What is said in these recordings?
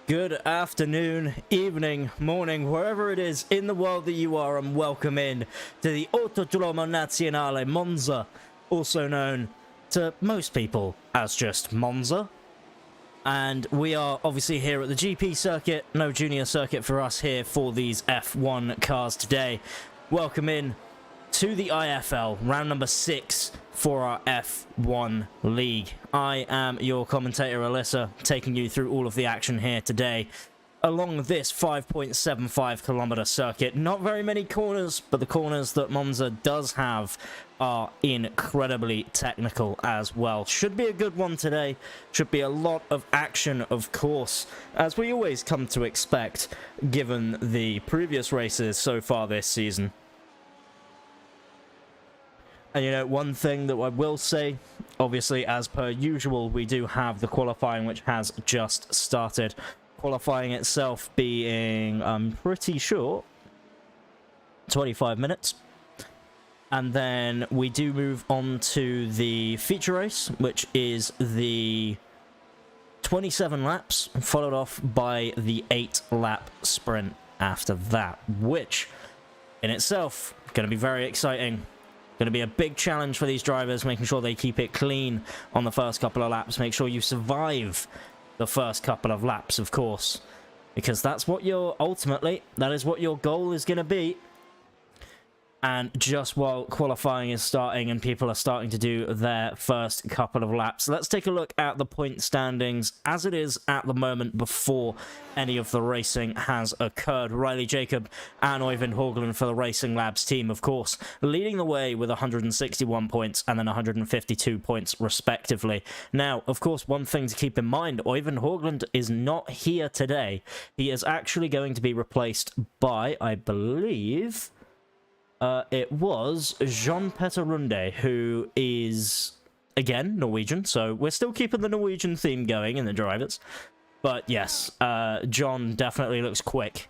Good afternoon, evening, morning, wherever it is in the world that you are, and welcome in to the Autodromo Nazionale Monza, also known to most people as just Monza. And we are obviously here at the GP circuit, no junior circuit for us here for these F1 cars today. Welcome in to the IFL, round number 6 for our F1 League. I am your commentator, Alyssa, taking you through all of the action here today along this 5.75 kilometer circuit. Not very many corners, but the corners that Monza does have are incredibly technical as well. Should be a good one today. Should be a lot of action, of course, as we always come to expect, given the previous races so far this season. And, you know, one thing that I will say, obviously, as per usual, we do have the qualifying, which has just started. Qualifying itself being, I'm pretty sure, 25 minutes. And then we do move on to the feature race, which is the 27 laps, followed off by the 8-lap sprint after that, which in itself going to be very exciting. Going to be a big challenge for these drivers, making sure they keep it clean on the first couple of laps. Make sure you survive the first couple of laps, of course, because that's what that is what your goal is going to be. And just while qualifying is starting and people are starting to do their first couple of laps, let's take a look at the point standings as it is at the moment before any of the racing has occurred. Riley Jacob and Øyvind Haugland for the Racing Labs team, of course, leading the way with 161 points and then 152 points respectively. Now, of course, one thing to keep in mind, Øyvind Haugland is not here today. He is actually going to be replaced by, I believe, it was John Petter Runde, who is, again, Norwegian, so we're still keeping the Norwegian theme going in the drivers. But yes, John definitely looks quick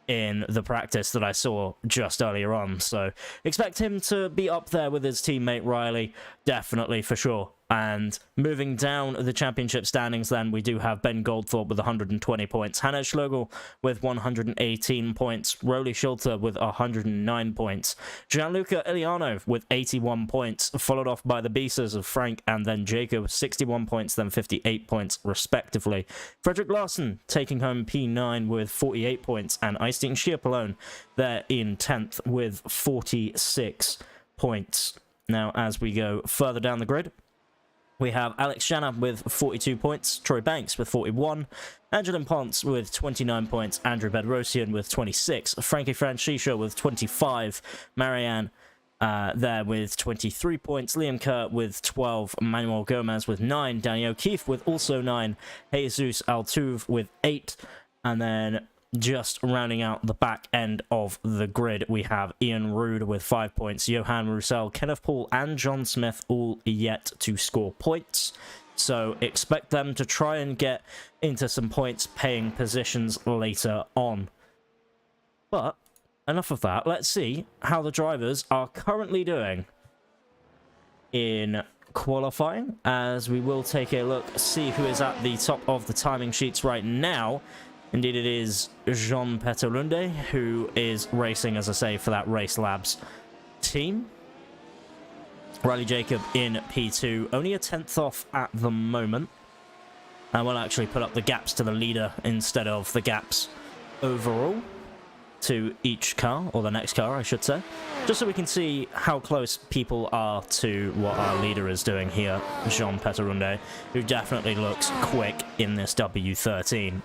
in the practice that I saw just earlier on, so expect him to be up there with his teammate Riley, definitely, for sure. And moving down the championship standings, then, we do have Ben Goldthorpe with 120 points, Hannes Schlegel with 118 points, Roly Schulte with 109 points, Gianluca Iliano with 81 points, followed off by the Beasers of Frank and then Jacob, 61 points, then 58 points, respectively. Frederick Larsen taking home P9 with 48 points, and Eystein Schierpalone there in 10th with 46 points. Now, as we go further down the grid, we have Alex Shanna with 42 points, Troy Banks with 41, Angelin Ponce with 29 points, Andrew Bedrosian with 26, Frankie Francisco with 25, Marianne there with 23 points, Liam Kerr with 12, Manuel Gomez with 9, Danny O'Keefe with also 9, Jesus Altuve with 8, and then just rounding out the back end of the grid, we have Ian Rude with 5 points, Johan Roussel, Kenneth Paul, and John Smith all yet to score points. So expect them to try and get into some points-paying positions later on. But enough of that. Let's see how the drivers are currently doing in qualifying, as we will take a look, see who is at the top of the timing sheets right now. Indeed, it is Jean Petter Lunde, who is racing, as I say, for that Race Labs team. Riley Jacob in P2, only a 10th off at the moment. And we'll actually put up the gaps to the leader instead of the gaps overall to each car, or the next car, I should say. Just so we can see how close people are to what our leader is doing here, Jean Petter Lunde, who definitely looks quick in this W13.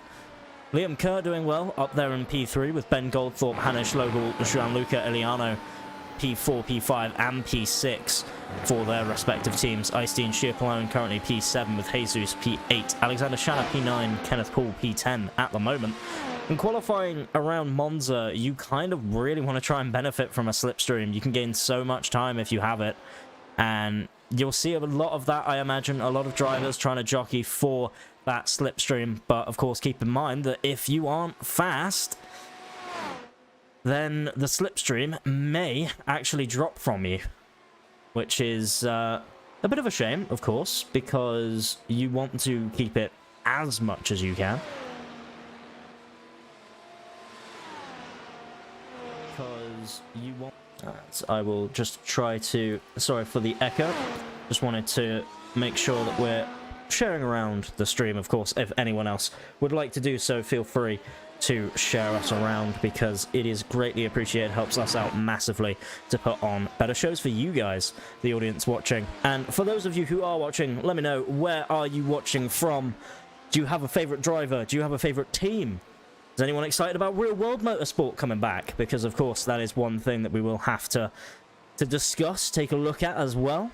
Liam Kerr doing well, up there in P3 with Ben Goldthorpe, Hannes Schlegel, Gianluca Iliano, P4, P5, and P6 for their respective teams. Eystein Schierpalone currently P7 with Jesus P8, Alexander Shanna P9, Kenneth Paul P10 at the moment. In qualifying around Monza, you kind of really want to try and benefit from a slipstream. You can gain so much time if you have it, and you'll see a lot of that, I imagine, a lot of drivers trying to jockey for that slipstream, but of course keep in mind that if you aren't fast, then the slipstream may actually drop from you, which is a bit of a shame, of course, because you want to keep it as much as you can. drivers you want. So I will just try to... Sorry for the echo. Just wanted to make sure that we're sharing around the stream, of course. If anyone else would like to do so, feel free to share us around, because it is greatly appreciated, helps us out massively to put on better shows for you guys, the audience watching. And for those of you who are watching, let me know, where are you watching from? Do you have a favorite driver? Do you have a favorite team? Is anyone excited about real world motorsport coming back? Because of course that is one thing that we will have to discuss, take a look at as well.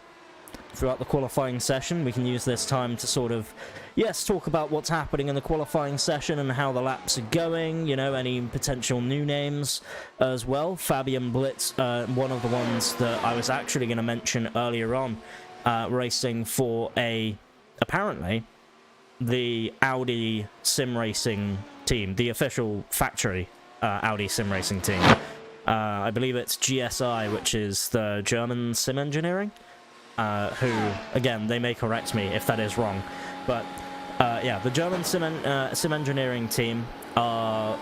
Throughout the qualifying session, we can use this time to sort of, yes, talk about what's happening in the qualifying session and how the laps are going, you know, any potential new names as well. Fabian Blitz, one of the ones that I was actually going to mention earlier on, racing for apparently, the Audi sim racing team, the official factory Audi sim racing team. I believe it's GSI, which is the German sim engineering. Who, again, they may correct me if that is wrong, but yeah, the German sim engineering team are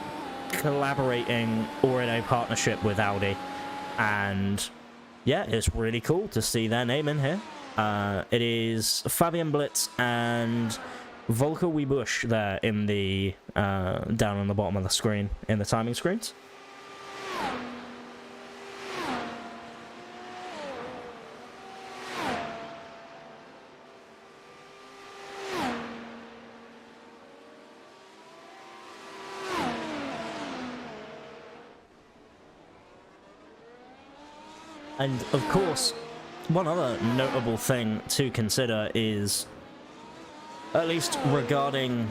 collaborating or in a partnership with Audi, and yeah, it's really cool to see their name in here. It is Fabian Blitz and Volker Wiebusch there in the down on the bottom of the screen in the timing screens. And, of course, one other notable thing to consider is, at least regarding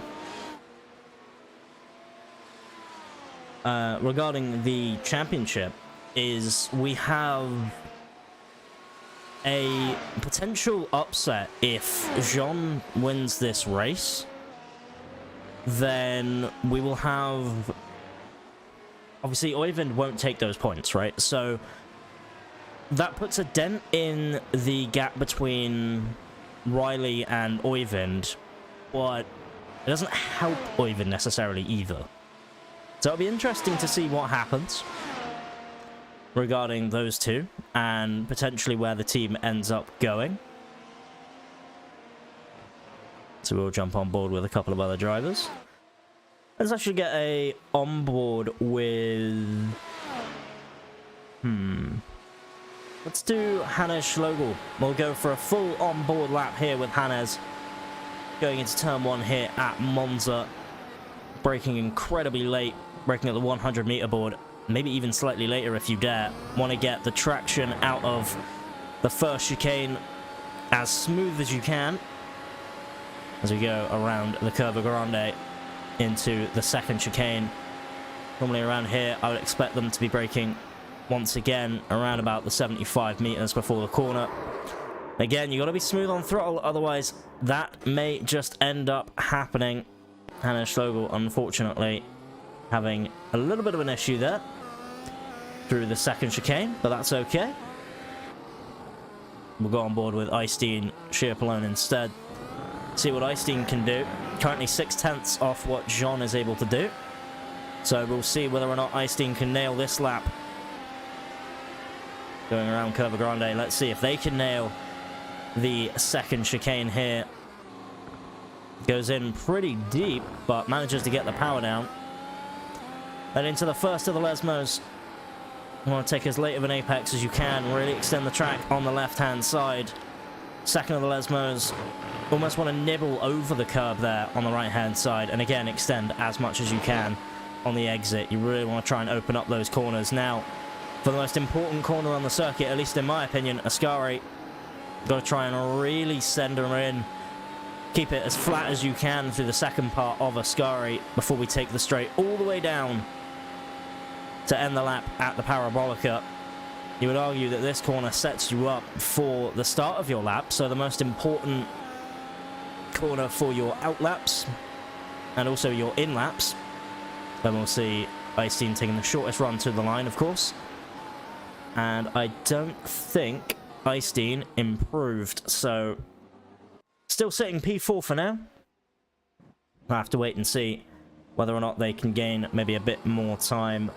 the championship, is we have a potential upset. If Jean wins this race, then we will have... Obviously, Oyvind won't take those points, right? So that puts a dent in the gap between Riley and Oyvind, but it doesn't help Oyvind necessarily either. So it'll be interesting to see what happens regarding those two, and potentially where the team ends up going. So we'll jump on board with a couple of other drivers. Let's actually get a onboard with... Let's do Hannes Schlogel. We'll go for a full on-board lap here with Hannes. Going into turn 1 here at Monza. Braking incredibly late. Braking at the 100-meter board. Maybe even slightly later if you dare. Want to get the traction out of the first chicane as smooth as you can. As we go around the Curva Grande into the second chicane. Normally around here, I would expect them to be braking once again around about the 75 meters before the corner. Again, you got to be smooth on throttle, otherwise that may just end up happening. Hannes Schlogel, unfortunately, having a little bit of an issue there through the second chicane, but that's okay. We'll go on board with Eystein Schierpalone instead. See what Eystein can do. Currently 6/10 off what Jean is able to do. So we'll see whether or not Eystein can nail this lap. Going around Curva Grande, let's see if they can nail the second chicane here. Goes in pretty deep, but manages to get the power down. Then into the first of the Lesmos. You want to take as late of an apex as you can, really extend the track on the left-hand side. Second of the Lesmos, almost want to nibble over the curb there on the right-hand side, and again, extend as much as you can on the exit. You really want to try and open up those corners. Now, for the most important corner on the circuit, at least in my opinion, Ascari, got to try and really send her in. Keep it as flat as you can through the second part of Ascari before we take the straight all the way down to end the lap at the Parabolica. You would argue that this corner sets you up for the start of your lap, so the most important corner for your out laps and also your in laps. Then we'll see Eystein taking the shortest run to the line, of course. And I don't think Eystein improved, so still sitting P4 for now. I'll have to wait and see whether or not they can gain maybe a bit more time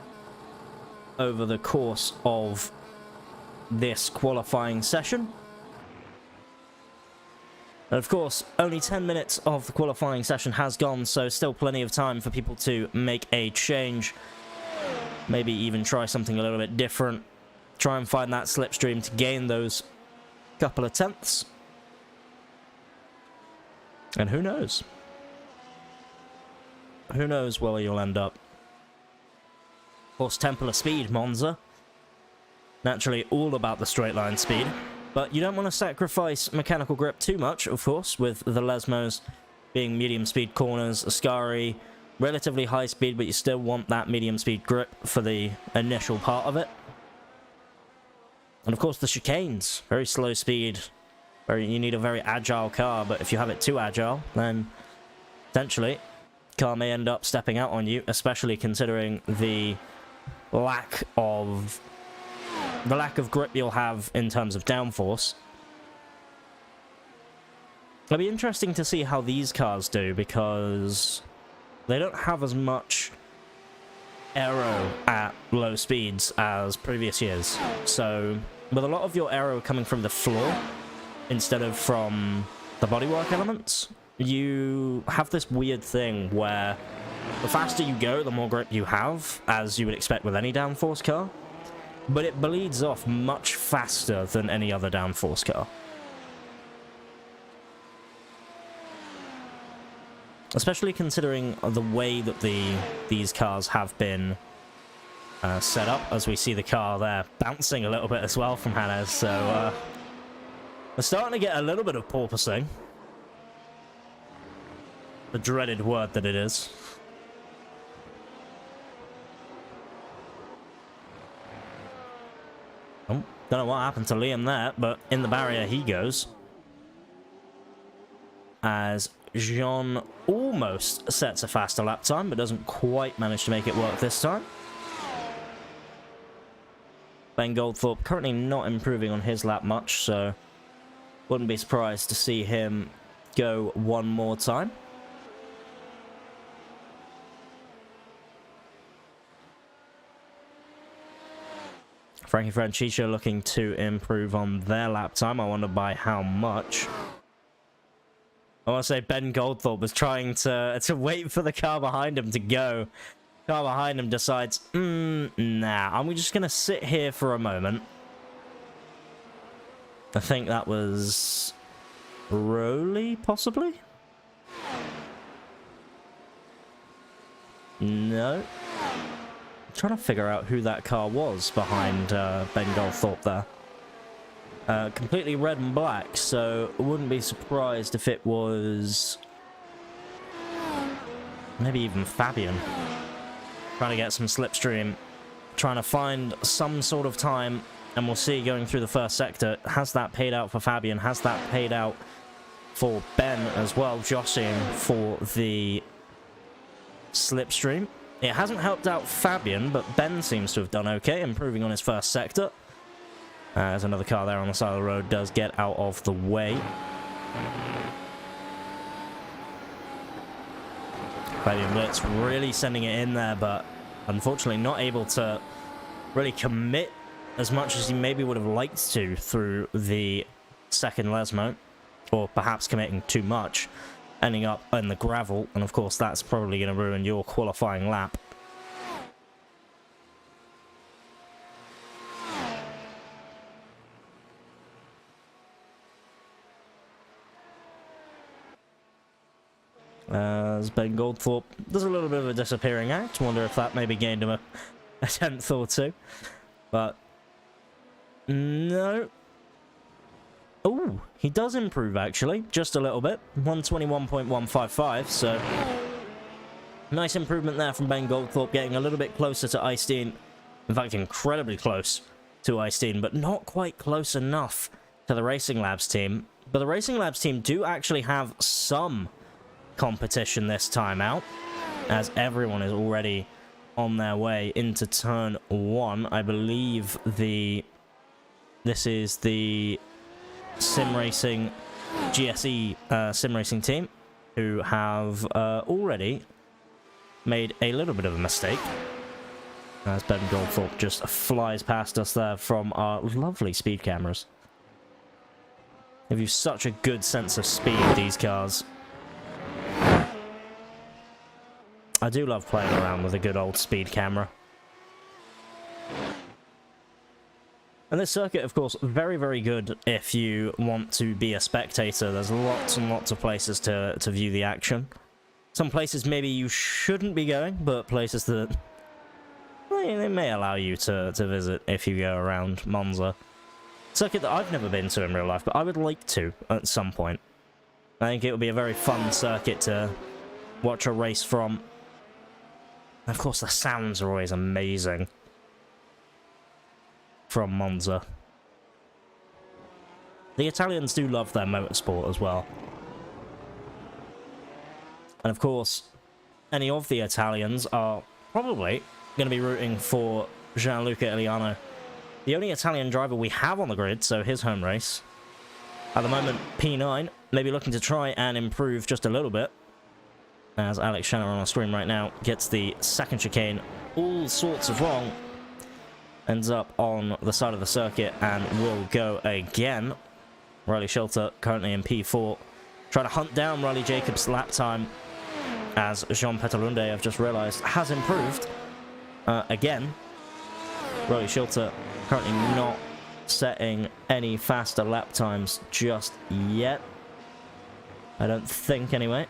over the course of this qualifying session. And of course, only 10 minutes of the qualifying session has gone, so still plenty of time for people to make a change. Maybe even try something a little bit different. Try and find that slipstream to gain those couple of tenths. And who knows? Who knows where you'll end up? Of course, Temple of Speed, Monza. Naturally, all about the straight line speed. But you don't want to sacrifice mechanical grip too much, of course, with the Lesmos being medium speed corners. Ascari, relatively high speed, but you still want that medium speed grip for the initial part of it. And of course, the chicanes. Very slow speed. You need a very agile car, but if you have it too agile, then potentially car may end up stepping out on you, especially considering the lack of grip you'll have in terms of downforce. It'll be interesting to see how these cars do, because they don't have as much aero at low speeds as previous years. So with a lot of your aero coming from the floor instead of from the bodywork elements, you have this weird thing where the faster you go, the more grip you have, as you would expect with any downforce car, but it bleeds off much faster than any other downforce car. Especially considering the way that these cars have been set up, as we see the car there bouncing a little bit as well from Hannes, so we're starting to get a little bit of porpoising. The dreaded word that it is. Oh, don't know what happened to Liam there, but in the barrier he goes. As Jean almost sets a faster lap time, but doesn't quite manage to make it work this time. Ben Goldthorpe currently not improving on his lap much, so wouldn't be surprised to see him go one more time. Frankie Francisco looking to improve on their lap time. I wonder by how much. I want to say Ben Goldthorpe was trying to wait for the car behind him to go. The car behind him decides, nah, I'm just going to sit here for a moment. I think that was Rowley, possibly? No. I'm trying to figure out who that car was behind Ben Goldthorpe there. Completely red and black, so I wouldn't be surprised if it was maybe even Fabian. Trying to get some slipstream, trying to find some sort of time, and we'll see going through the first sector. Has that paid out for Fabian? Has that paid out for Ben as well, joshing for the slipstream? It hasn't helped out Fabian, but Ben seems to have done okay, improving on his first sector. As another car there on the side of the road does get out of the way. Fabian Blitz really sending it in there, but unfortunately not able to really commit as much as he maybe would have liked to through the second Lesmo, or perhaps committing too much, ending up in the gravel, and of course that's probably going to ruin your qualifying lap. As Ben Goldthorpe does a little bit of a disappearing act. Wonder if that maybe gained him a tenth or two. But no. Oh, he does improve actually, just a little bit. 121.155, so nice improvement there from Ben Goldthorpe, getting a little bit closer to Eystein. In fact, incredibly close to Eystein, but not quite close enough to the Racing Labs team. But the Racing Labs team do actually have some competition this time out, as everyone is already on their way into turn 1. I believe this is the Sim Racing GSE Sim Racing team, who have already made a little bit of a mistake. As Ben Goldthorpe just flies past us there from our lovely speed cameras. Give you such a good sense of speed, these cars. I do love playing around with a good old speed camera. And this circuit, of course, very, very good if you want to be a spectator. There's lots and lots of places to view the action. Some places maybe you shouldn't be going, but places that they may allow you to visit if you go around Monza. Circuit that I've never been to in real life, but I would like to at some point. I think it would be a very fun circuit to watch a race from. And of course, the sounds are always amazing from Monza. The Italians do love their motorsport as well. And of course, any of the Italians are probably going to be rooting for Gianluca Iliano, the only Italian driver we have on the grid, so his home race. At the moment, P9 maybe looking to try and improve just a little bit, as Alex Shannon on our screen right now gets the second chicane all sorts of wrong, ends up on the side of the circuit and will go again. Riley Schilter currently in P4, trying to hunt down Riley Jacobs' lap time, as Jean Petalunde, I've just realised, has improved again. Riley Schilter currently not setting any faster lap times just yet. I don't think, anyway.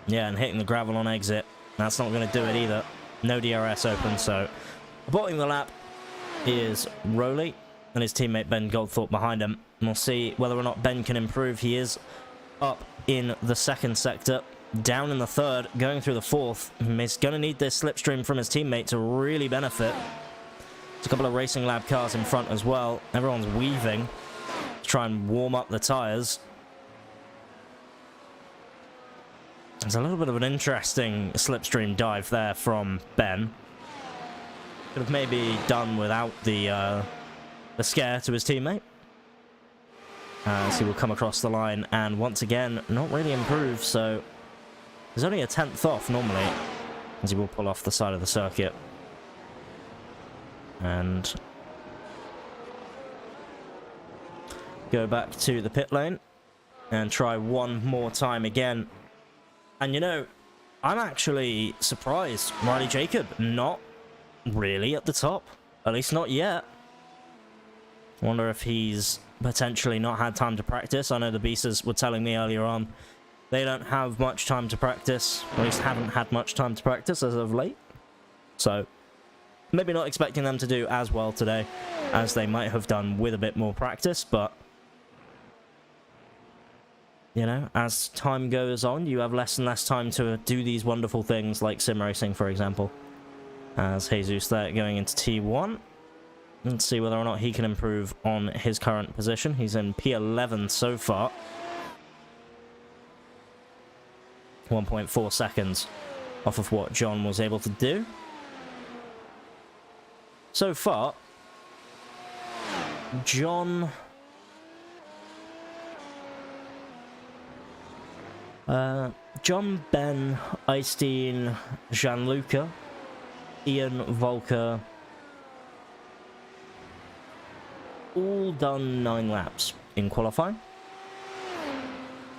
Yeah, and hitting the gravel on exit. That's not going to do it either. No DRS open, so aborting the lap is Rowley and his teammate Ben Goldthorpe behind him. And we'll see whether or not Ben can improve. He is up in the second sector, down in the third, going through the fourth. He's going to need this slipstream from his teammate to really benefit. There's a couple of Racing Lab cars in front as well. Everyone's weaving to try and warm up the tyres. There's a little bit of an interesting slipstream dive there from Ben. Could have maybe done without the scare to his teammate. As he will come across the line and once again not really improve, so there's only a 10th off normally, as he will pull off the side of the circuit and go back to the pit lane and try one more time again. And you know, I'm actually surprised Riley Jacob not really at the top, at least not yet. Wonder if he's potentially not had time to practice. I know the Beasters were telling me earlier on they don't have much time to practice, or at least haven't had much time to practice as of late. So maybe not expecting them to do as well today as they might have done with a bit more practice, but you know, as time goes on, you have less and less time to do these wonderful things like sim racing, for example. As Jesus there going into T1. Let's see whether or not he can improve on his current position. He's in P11 so far. 1.4 seconds off of what John was able to do. So far, John... John, Ben, Eystein, Gianluca, Ian, Volker, all done 9 laps in qualifying.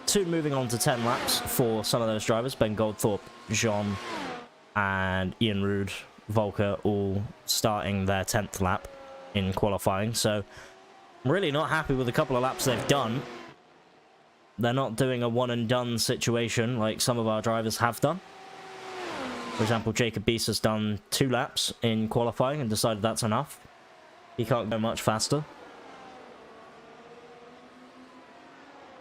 2 moving on to 10 laps for some of those drivers. Ben Goldthorpe, Jean, and Ian Rude, Volker, all starting their 10th lap in qualifying. So, I'm really not happy with a couple of laps they've done. They're not doing a one-and-done situation like some of our drivers have done. For example, Jacob Beast has done 2 laps in qualifying and decided that's enough. He can't go much faster.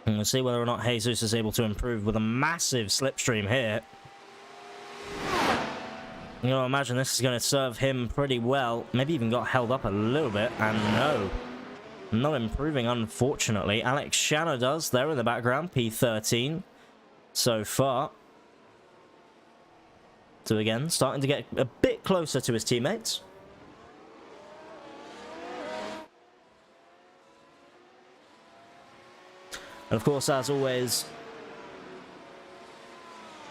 And we'll see whether or not Jesus is able to improve with a massive slipstream here. You know, imagine this is going to serve him pretty well. Maybe even got held up a little bit, and no. Not improving, unfortunately. Alex Shanna does there in the background, P13 so far. So again, starting to get a bit closer to his teammates. And of course, as always,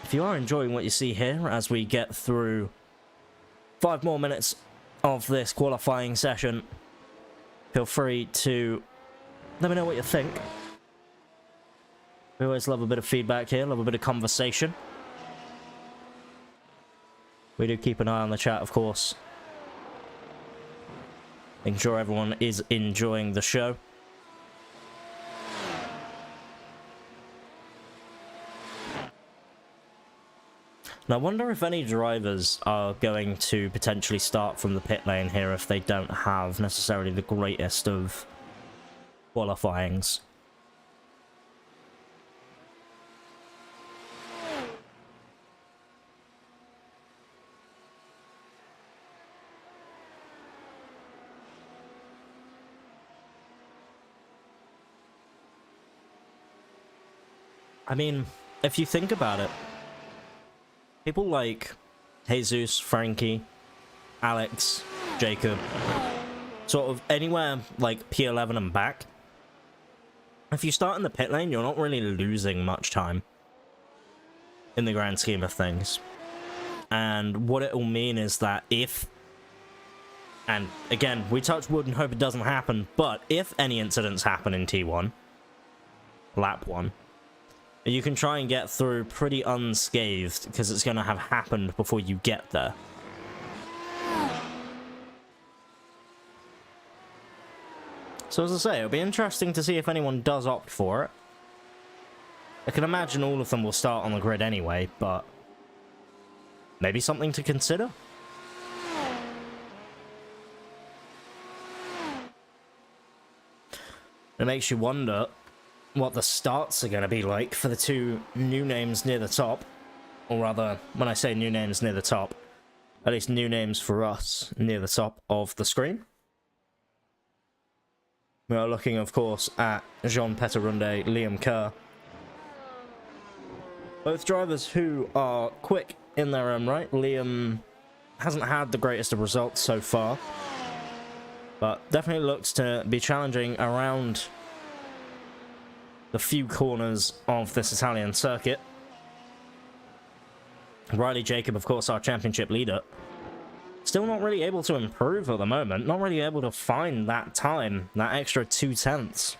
if if you are enjoying what you see here as we get through 5 more minutes of this qualifying session, feel free to let me know what you think. We always love a bit of feedback here, love a bit of conversation. We do keep an eye on the chat, of course. Making sure everyone is enjoying the show. And I wonder if any drivers are going to potentially start from the pit lane here if they don't have necessarily the greatest of qualifyings. I mean, if you think about it, people like Jesus, Frankie, Alex, Jacob, sort of anywhere like P11 and back, if you start in the pit lane, you're not really losing much time in the grand scheme of things. And what it will mean is that if, and again, we touch wood and hope it doesn't happen, but if any incidents happen in T1, lap 1, you can try and get through pretty unscathed, because it's going to have happened before you get there. So as I say, it'll be interesting to see if anyone does opt for it. I can imagine all of them will start on the grid anyway, but maybe something to consider. It makes you wonder what the starts are going to be like for the 2 new names near the top. Or rather, when I say new names near the top, at least new names for us near the top of the screen. We are looking, of course, at Jean Peterunde, Liam Kerr. Both drivers who are quick in their own right. Liam hasn't had the greatest of results so far, but definitely looks to be challenging around the few corners of this Italian circuit. Riley Jacob, of course, our championship leader, still not really able to improve at the moment, not really able to find that time, that extra 0.2,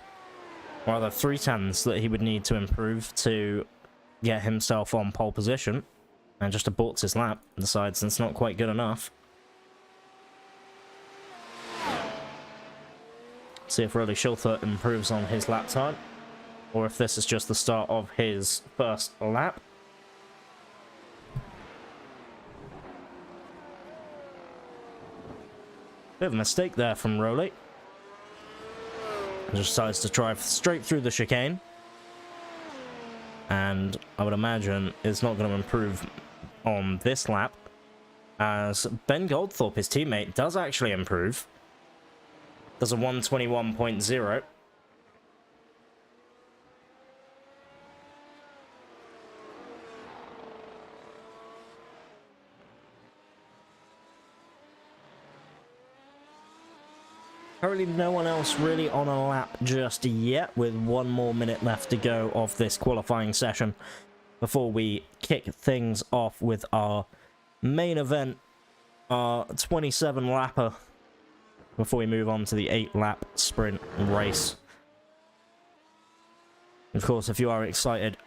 or rather 0.3 that he would need to improve to get himself on pole position, and just aborts his lap, decides it's not quite good enough. See if Riley Schulter improves on his lap time, or if this is just the start of his first lap. Bit of a mistake there from Rowley. He decides to drive straight through the chicane. And I would imagine it's not going to improve on this lap, as Ben Goldthorpe, his teammate, does actually improve. Does a 121.0. Currently no one else really on a lap just yet, with 1 more minute left to go of this qualifying session before we kick things off with our main event, our 27 lapper, before we move on to the 8 lap sprint race. Of course, if you are excited,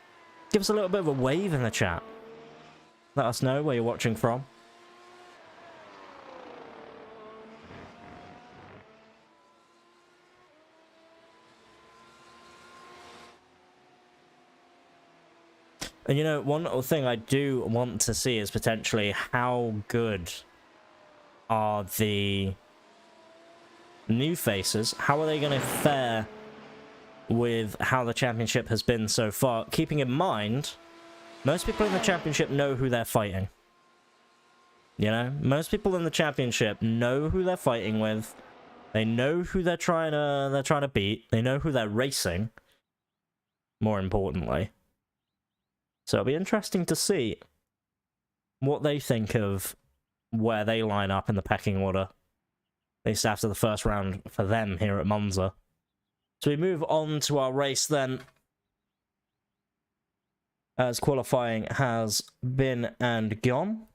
give us a little bit of a wave in the chat. Let us know where you're watching from. And you know, one little thing I do want to see is potentially how good are the new faces. How are they going to fare with how the championship has been so far? Keeping in mind, most people in the championship know who they're fighting. You know, most people in the championship know who they're fighting with. They know who they're trying to beat. They know who they're racing. More importantly. So it'll be interesting to see what they think of where they line up in the pecking order, at least after the first round for them here at Monza. So we move on to our race then. as qualifying has been and gone.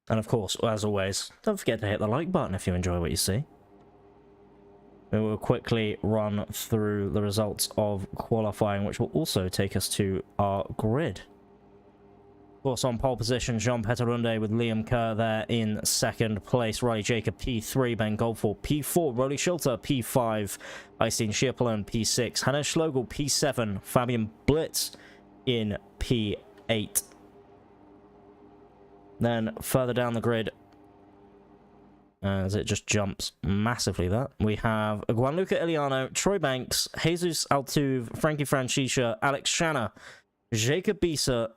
And of course, as always, don't forget to hit the like button if you enjoy what you see. We will quickly run through the results of qualifying, which will also take us to our grid. Of course, on pole position, Jean Peterunde with Liam Kerr there in second place. Riley Jacob P3, Ben Goldford P4, Rolly Schilter P5, Eystein Schierpelone P6, Hannes Schlogel P7, Fabian Blitz in P8. Then further down the grid, as it just jumps massively there, we have Gianluca Iliano, Troy Banks, Jesus Altuve, Frankie Francisca, Alex Shanna, Jacob Bisa,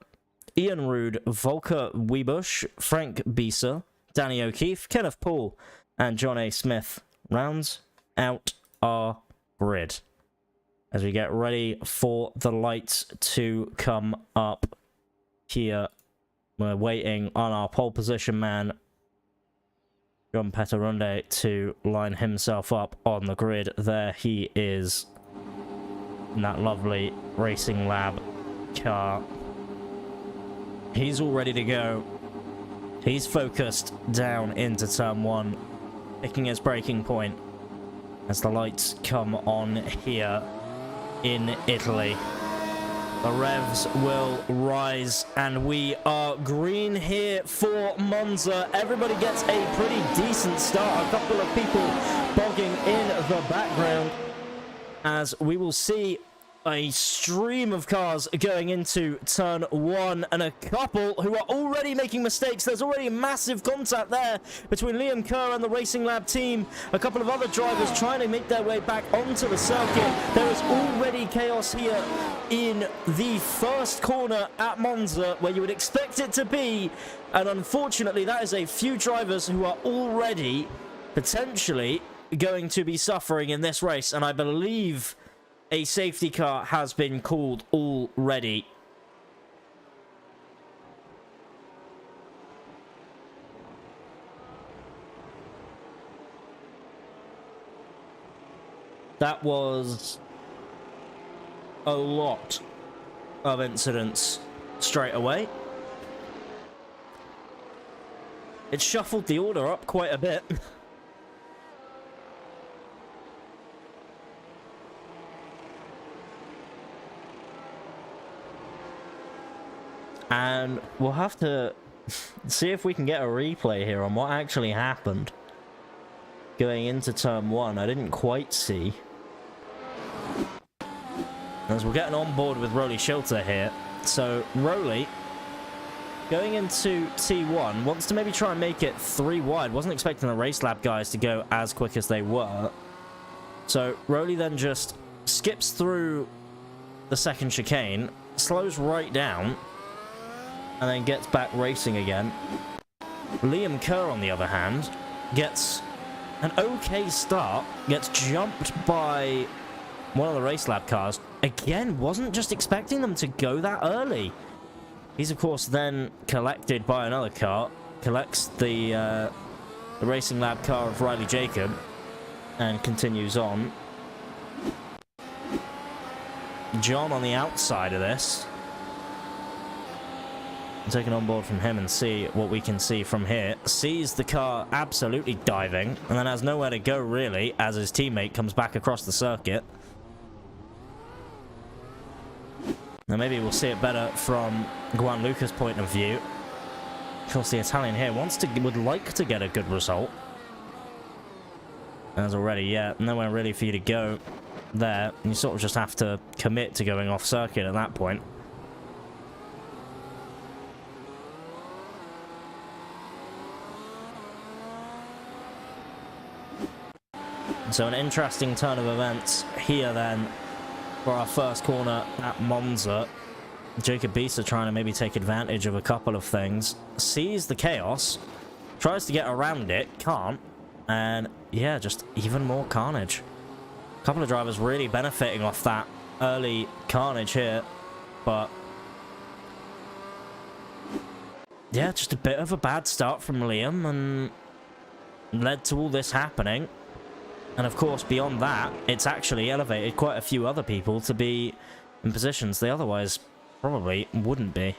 Ian Rude, Volker Wiebusch, Frank Bisa, Danny O'Keefe, Kenneth Paul, and John A. Smith rounds out our grid as we get ready for the lights to come up here. We're waiting on our pole position man, John Peterunde, to line himself up on the grid. There he is in that lovely Racing Lab car. He's all ready to go. He's focused down into turn one, picking his braking point as the lights come on here in Italy. The revs will rise, and we are green here for Monza. Everybody gets a pretty decent start. A couple of people bogging in the background, as we will see a stream of cars going into turn one, and a couple who are already making mistakes. There's already massive contact there between Liam Kerr and the Racing Lab team. A couple of other drivers trying to make their way back onto the circuit. There is already chaos here in the first corner at Monza, where you would expect it to be, and unfortunately that is a few drivers who are already potentially going to be suffering in this race, and I believe a safety car has been called already. That was a lot of incidents straight away. It shuffled the order up quite a bit. And we'll have to see if we can get a replay here on what actually happened going into turn one. I didn't quite see. As we're getting on board with Rolly Schilter here. So Rolly, going into T1, wants to maybe try and make it 3 wide. Wasn't expecting the Race Lab guys to go as quick as they were. So Rolly then just skips through the second chicane, slows right down, and then gets back racing again. Liam Kerr, on the other hand, gets an okay start, gets jumped by one of the Race Lab cars. Again, wasn't just expecting them to go that early. He's, of course, then collected by another car, collects the Racing Lab car of Riley Jacob, and continues on. John on the outside of this. Taking on board from him and see what we can see from here. Sees the car absolutely diving, and then has nowhere to go really as his teammate comes back across the circuit. Now maybe we'll see it better from Gianluca's point of view. Of course, the Italian here would like to get a good result. As already, yeah, nowhere really for you to go there. You sort of just have to commit to going off circuit at that point. So an interesting turn of events here then for our first corner at Monza. Jacob Bisa trying to maybe take advantage of a couple of things. Sees the chaos, tries to get around it, can't, and yeah, just even more carnage. A couple of drivers really benefiting off that early carnage here, but yeah, just a bit of a bad start from Liam and led to all this happening. And of course, beyond that, it's actually elevated quite a few other people to be in positions they otherwise probably wouldn't be.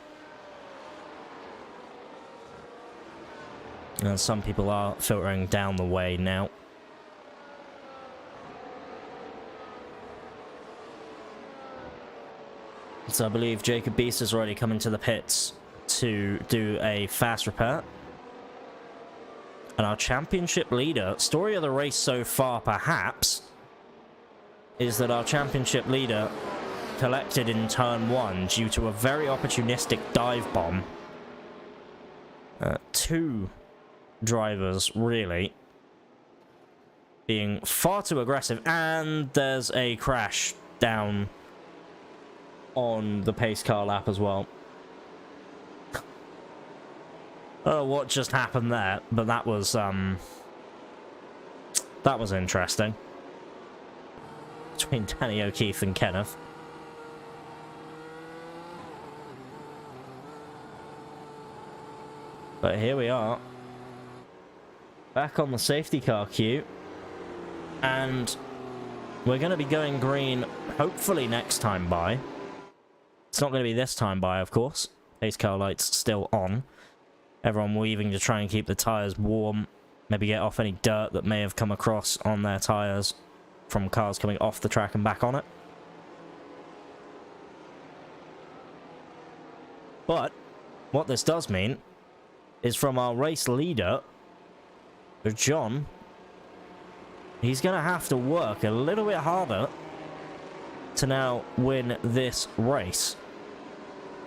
And some people are filtering down the way now. So I believe Jacob Beast is already coming to the pits to do a fast repair. And our championship leader, story of the race so far perhaps, is that our championship leader collected in turn 1 due to a very opportunistic dive bomb. 2 drivers really being far too aggressive, and there's a crash down on the pace car lap as well. I don't know what just happened there, but that was interesting. Between Danny O'Keefe and Kenneth. But here we are. Back on the safety car queue. And we're going to be going green, hopefully next time by. It's not going to be this time by, of course. Pace car lights still on. Everyone weaving to try and keep the tyres warm. Maybe get off any dirt that may have come across on their tyres from cars coming off the track and back on it. But what this does mean is from our race leader, John, he's going to have to work a little bit harder to now win this race.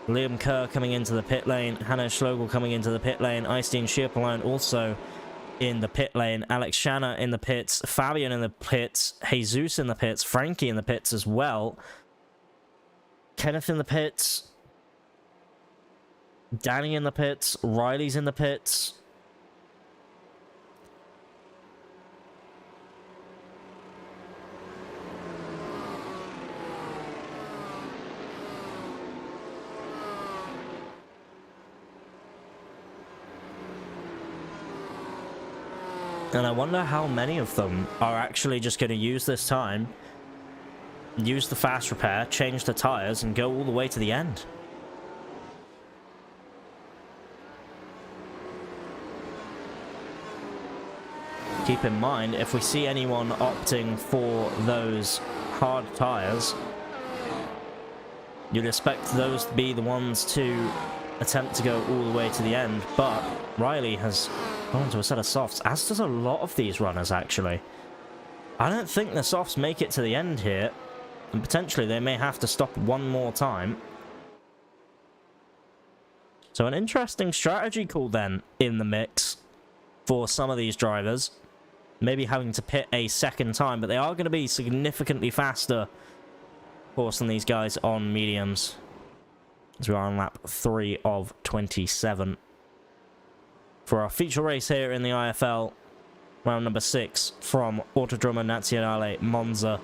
Liam Kerr coming into the pit lane, Hanno Schlogel coming into the pit lane, Eystein Schierpelone also in the pit lane, Alex Shanna in the pits, Fabian in the pits, Jesus in the pits, Frankie in the pits as well, Kenneth in the pits, Danny in the pits, Riley's in the pits. And I wonder how many of them are actually just going to use this time, use the fast repair, change the tyres, and go all the way to the end. Keep in mind, if we see anyone opting for those hard tyres, you'd expect those to be the ones to attempt to go all the way to the end, but Riley has gone to a set of softs, as does a lot of these runners, actually. I don't think the softs make it to the end here, and potentially they may have to stop one more time. So an interesting strategy call then in the mix for some of these drivers. Maybe having to pit a second time, but they are going to be significantly faster, of course, than these guys on mediums. As we are on lap 3 of 27. For our feature race here in the IFL, round number 6 from Autodromo Nazionale Monza.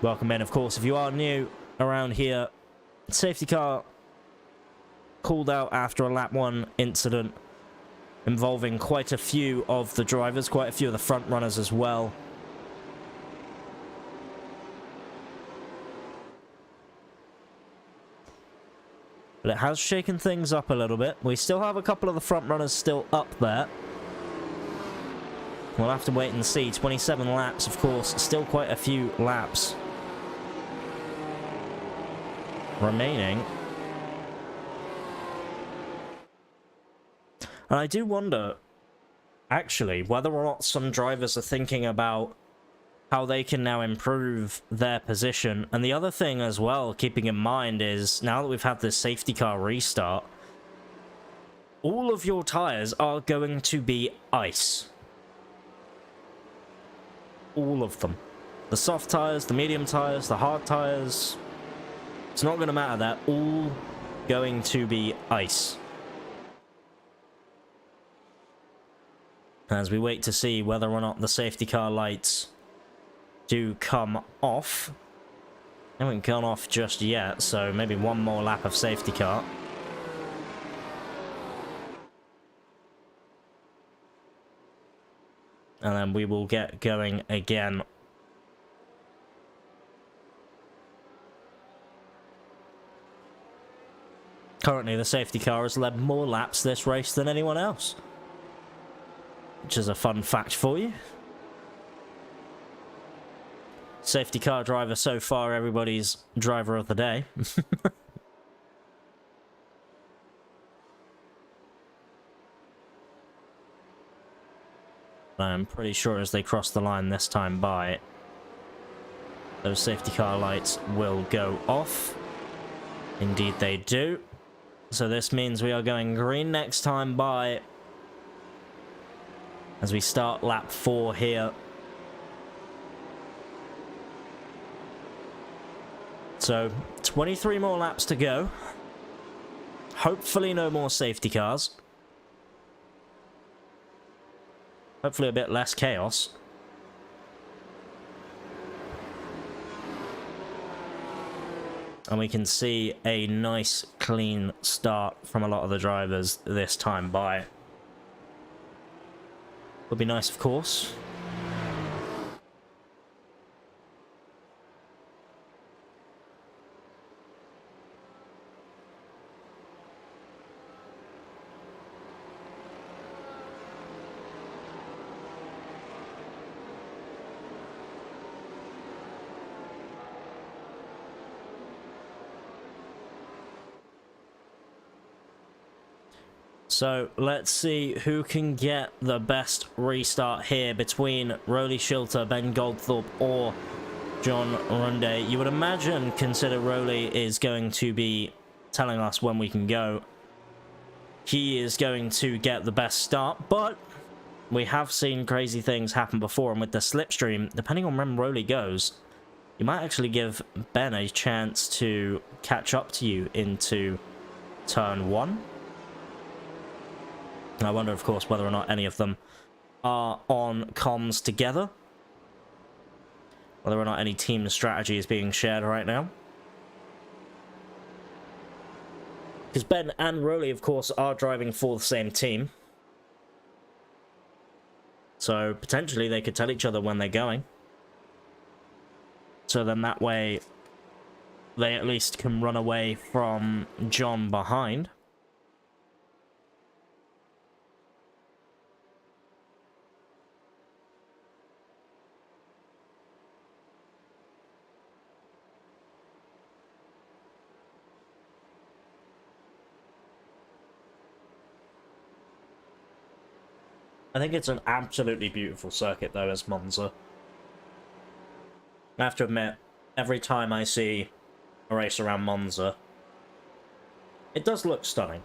Welcome in, of course, if you are new around here. Safety car called out after a lap 1 incident involving quite a few of the drivers, quite a few of the front runners as well. But it has shaken things up a little bit. We still have a couple of the front runners still up there. We'll have to wait and see. 27 laps, of course. Still quite a few laps remaining. And I do wonder, actually, whether or not some drivers are thinking about how they can now improve their position. And the other thing as well, keeping in mind, is now that we've had this safety car restart, all of your tyres are going to be ice. All of them. The soft tyres, the medium tyres, the hard tyres. It's not going to matter. They're all going to be ice. As we wait to see whether or not the safety car lights do come off. They haven't gone off just yet, so maybe one more lap of safety car. and then we will get going again. Currently, the safety car has led more laps this race than anyone else, which is a fun fact for you. Safety car driver so far, everybody's driver of the day. I'm pretty sure as they cross the line this time by, those safety car lights will go off. Indeed they do. So this means we are going green next time by, as we start lap 4 here. So 23 more laps to go. Hopefully no more safety cars. Hopefully a bit less chaos. And we can see a nice clean start from a lot of the drivers this time by. Would be nice, of course. So let's see who can get the best restart here between Rowley Shilter, Ben Goldthorpe, or John Runde. You would imagine, consider Rowley is going to be telling us when we can go, he is going to get the best start, but we have seen crazy things happen before, and with the slipstream, depending on when Rowley goes, you might actually give Ben a chance to catch up to you into turn 1. I wonder, of course, whether or not any of them are on comms together. Whether or not any team strategy is being shared right now. Because Ben and Rowley, of course, are driving for the same team. So, potentially, they could tell each other when they're going. So then that way, they at least can run away from John behind. I think it's an absolutely beautiful circuit, though, as Monza. I have to admit, every time I see a race around Monza, it does look stunning.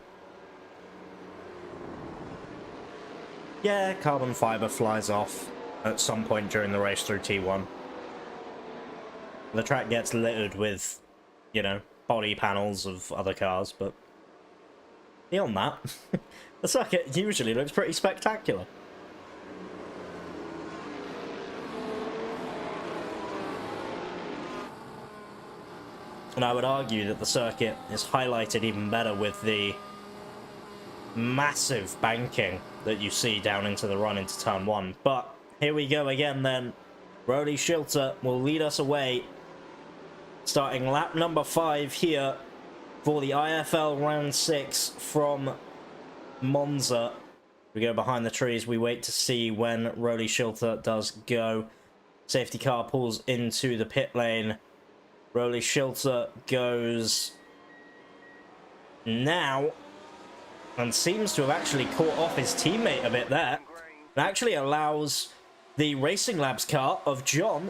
Yeah, carbon fibre flies off at some point during the race through T1. The track gets littered with, you know, body panels of other cars, but beyond that, the circuit usually looks pretty spectacular. And I would argue that the circuit is highlighted even better with the massive banking that you see down into the run into turn 1. But here we go again then. Rowley Shilter will lead us away, starting lap number 5 here for the IFL round 6 from Monza. We go behind the trees. We wait to see when Rowley Shilter does go. Safety car pulls into the pit lane. Rowley Shilter goes now and seems to have actually caught off his teammate a bit there. It actually allows the Racing Labs car of John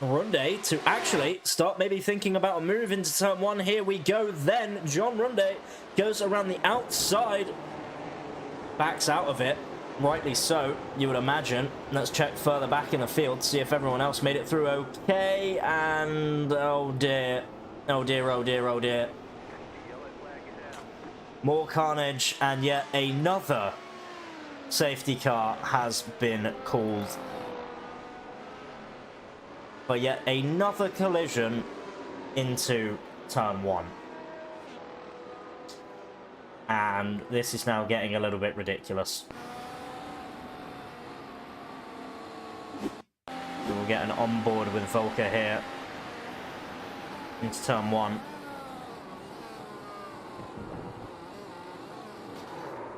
Runde to actually start maybe thinking about a move into turn 1. Here we go then. John Runde goes around the outside, backs out of it. Rightly so, you would imagine. Let's check further back in the field, see if everyone else made it through okay, and oh dear. Oh dear, oh dear, oh dear. More carnage, and yet another safety car has been called. But yet another collision into turn 1. And this is now getting a little bit ridiculous. We'll get an onboard with Volker here. Into turn 1.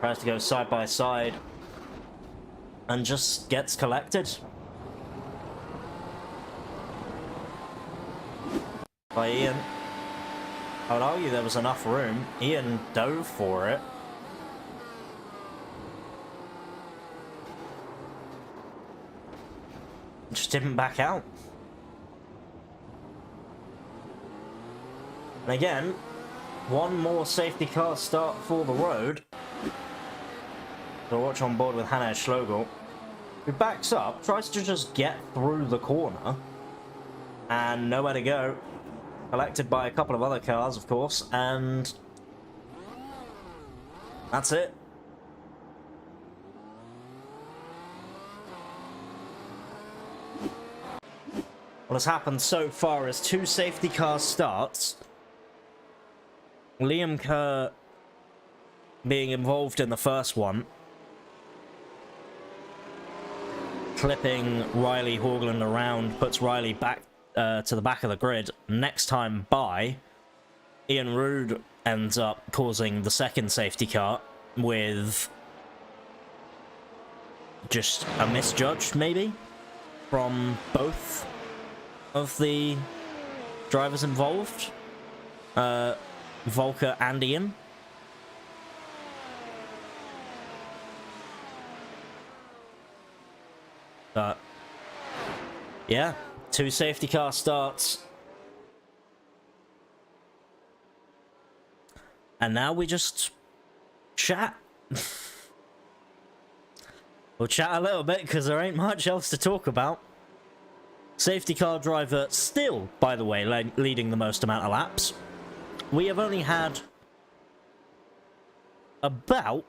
Tries to go side by side. And just gets collected. By Ian. I would argue there was enough room. Ian dove for it. Just didn't back out. And again, one more safety car start for the road. So watch on board with Hannes Schlogel, who backs up, tries to just get through the corner, and nowhere to go. Collected by a couple of other cars, of course, and that's it. What has happened so far is 2 safety car starts. Liam Kerr being involved in the first one, clipping Riley Horgland around, puts Riley back to the back of the grid. Next time by, Ian Rude ends up causing the second safety car with just a misjudge, maybe, from both of the drivers involved, Volker and Ian. But yeah, 2 safety car starts, and now we just chat. We'll chat a little bit because there ain't much else to talk about. Safety car driver still, by the way, leading the most amount of laps. We have only had about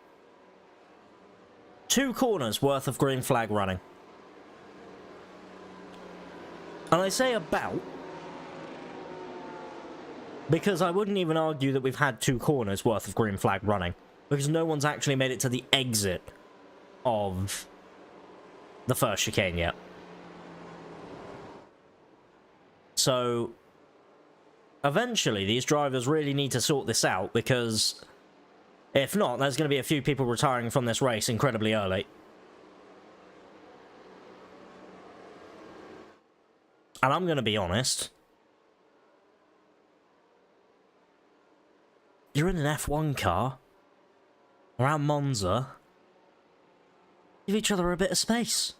2 corners worth of green flag running. And I say about because I wouldn't even argue that we've had 2 corners worth of green flag running, because no one's actually made it to the exit of the first chicane yet. So eventually these drivers really need to sort this out, because if not, there's going to be a few people retiring from this race incredibly early. And I'm going to be honest. You're in an F1 car around Monza. Give each other a bit of space.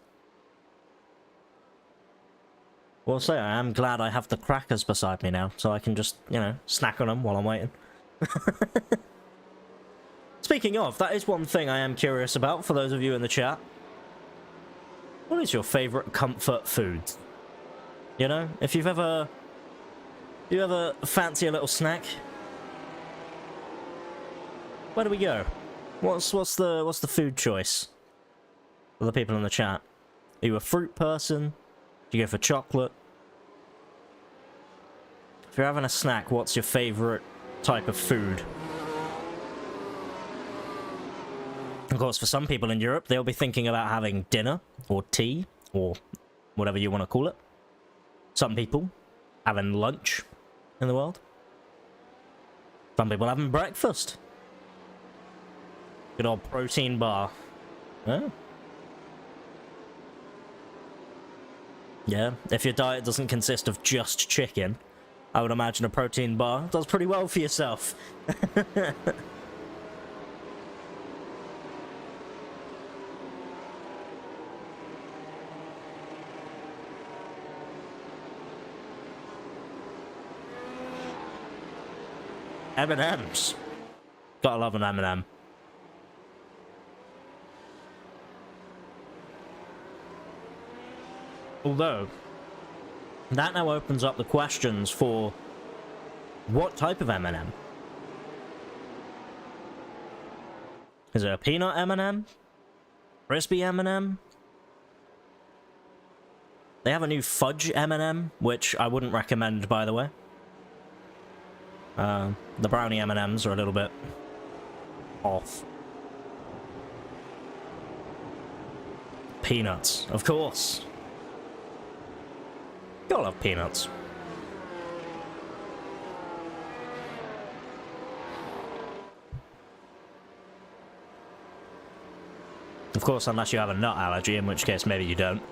Well, say I am glad I have the crackers beside me now, so I can just, you know, snack on them while I'm waiting. Speaking of, that is one thing I am curious about for those of you in the chat. What is your favourite comfort food? You know, if you ever fancy a little snack, where do we go? What's the food choice for the people in the chat? Are you a fruit person? Do you go for chocolate? If you're having a snack, what's your favourite type of food? Of course, for some people in Europe, they'll be thinking about having dinner, or tea, or whatever you want to call it. Some people having lunch in the world. Some people having breakfast. Good old protein bar. Oh. Yeah, if your diet doesn't consist of just chicken, I would imagine a protein bar does pretty well for yourself. M&M's. Gotta love an M&M. Although, that now opens up the questions for what type of M&M? Is it a peanut M&M? Crispy M&M? They have a new fudge M&M, which I wouldn't recommend, by the way. The brownie M&Ms are a little bit off. Peanuts, of course. Gotta love peanuts. Of course, unless you have a nut allergy, in which case maybe you don't.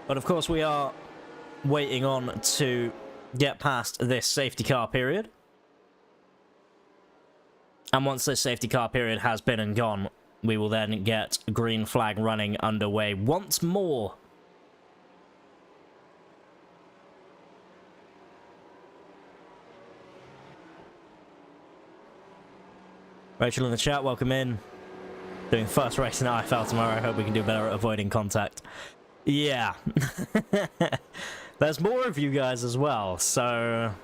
But of course, we are waiting on to get past this safety car period. And once this safety car period has been and gone, we will then get green flag running underway once more. Rachel in the chat, welcome in. Doing first race in IFL tomorrow. I hope we can do better at avoiding contact. Yeah. There's more of you guys as well, so...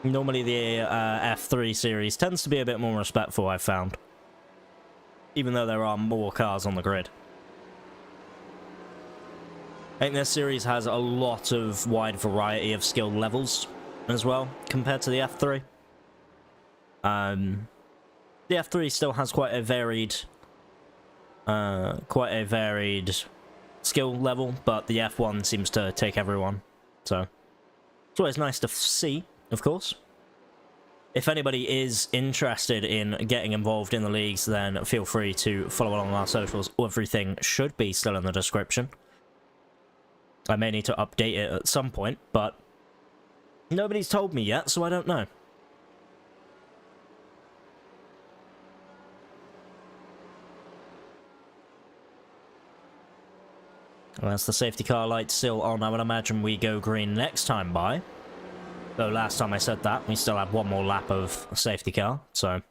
Normally the F3 series tends to be a bit more respectful, I've found. Even though there are more cars on the grid. I think this series has a lot of wide variety of skill levels as well, compared to the F3. The F3 still has quite a varied skill level, but the F1 seems to take everyone. So it's always nice to see, of course. If anybody is interested in getting involved in the leagues, then feel free to follow along on our socials. Everything should be still in the description. I may need to update it at some point, but nobody's told me yet, so I don't know. Well, that's the safety car light still on. I would imagine we go green next time by. Though last time I said that, we still have one more lap of safety car, so...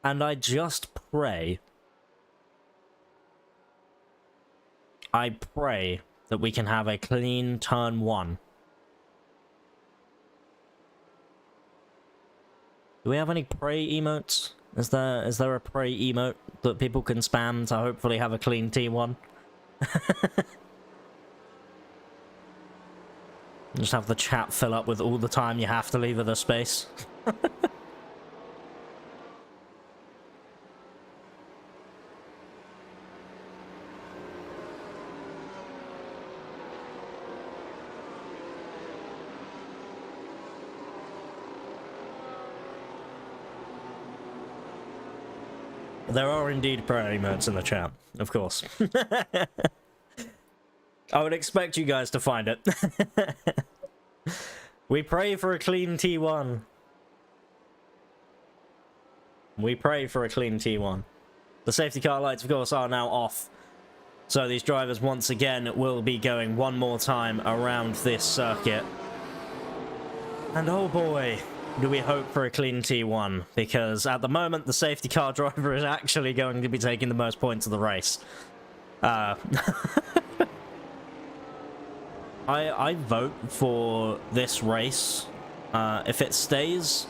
And I just pray... I pray that we can have a clean turn 1. Do we have any pray emotes? Is there a pray emote that people can spam to hopefully have a clean T1? Just have the chat fill up with all the time you have to leave other space. There are indeed prayer emotes in the chat, of course. I would expect you guys to find it. We pray for a clean T1. We pray for a clean T1. The safety car lights, of course, are now off. So these drivers, once again, will be going one more time around this circuit. And oh boy... do we hope for a clean T1, because at the moment the safety car driver is actually going to be taking the most points of the race. I vote for this race. If it stays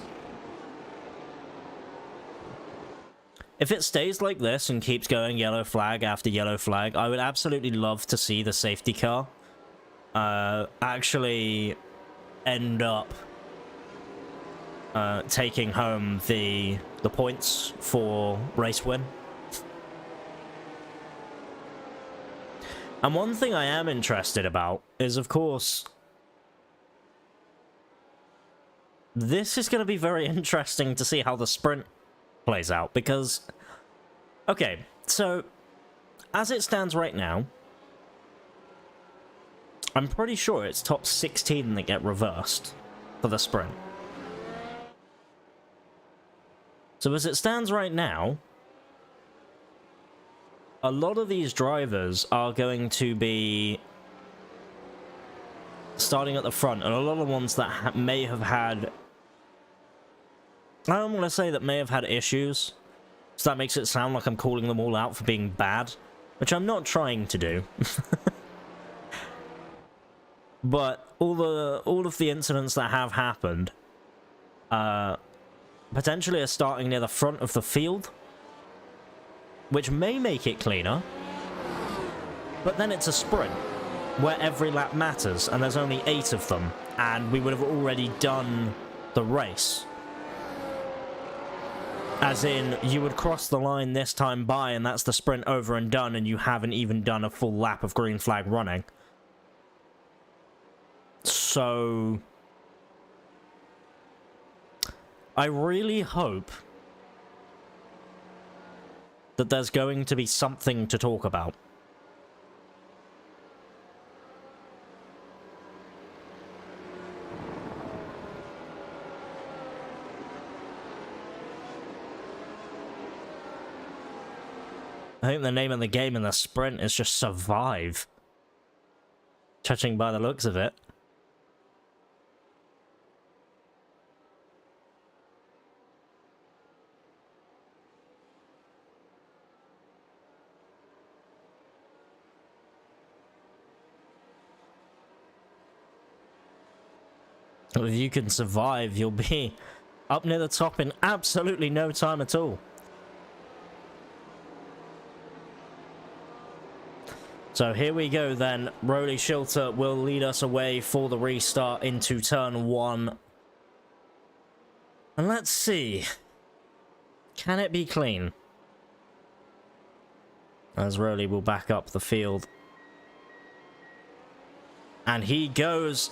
like this and keeps going yellow flag after yellow flag, I would absolutely love to see the safety car actually end up taking home the points for race win. And one thing I am interested about is, of course, this is going to be very interesting to see how the sprint plays out, because, okay, so as it stands right now, I'm pretty sure it's top 16 that get reversed for the sprint. So as it stands right now, a lot of these drivers are going to be starting at the front, and a lot of ones that may have had... I don't want to say that may have had issues, so that makes it sound like I'm calling them all out for being bad, which I'm not trying to do. But all of the incidents that have happened, potentially are starting near the front of the field, which may make it cleaner, but then it's a sprint. where every lap matters, and there's only 8 of them, and we would have already done the race. As in, you would cross the line this time by, and that's the sprint over and done, and you haven't even done a full lap of green flag running. So I really hope that there's going to be something to talk about. I think the name of the game in the sprint is just survive. Judging by the looks of it. If you can survive, you'll be up near the top in absolutely no time at all. So here we go then. Rolly Shilter will lead us away for the restart into turn 1. And let's see. Can it be clean? As Rolly will back up the field. And he goes.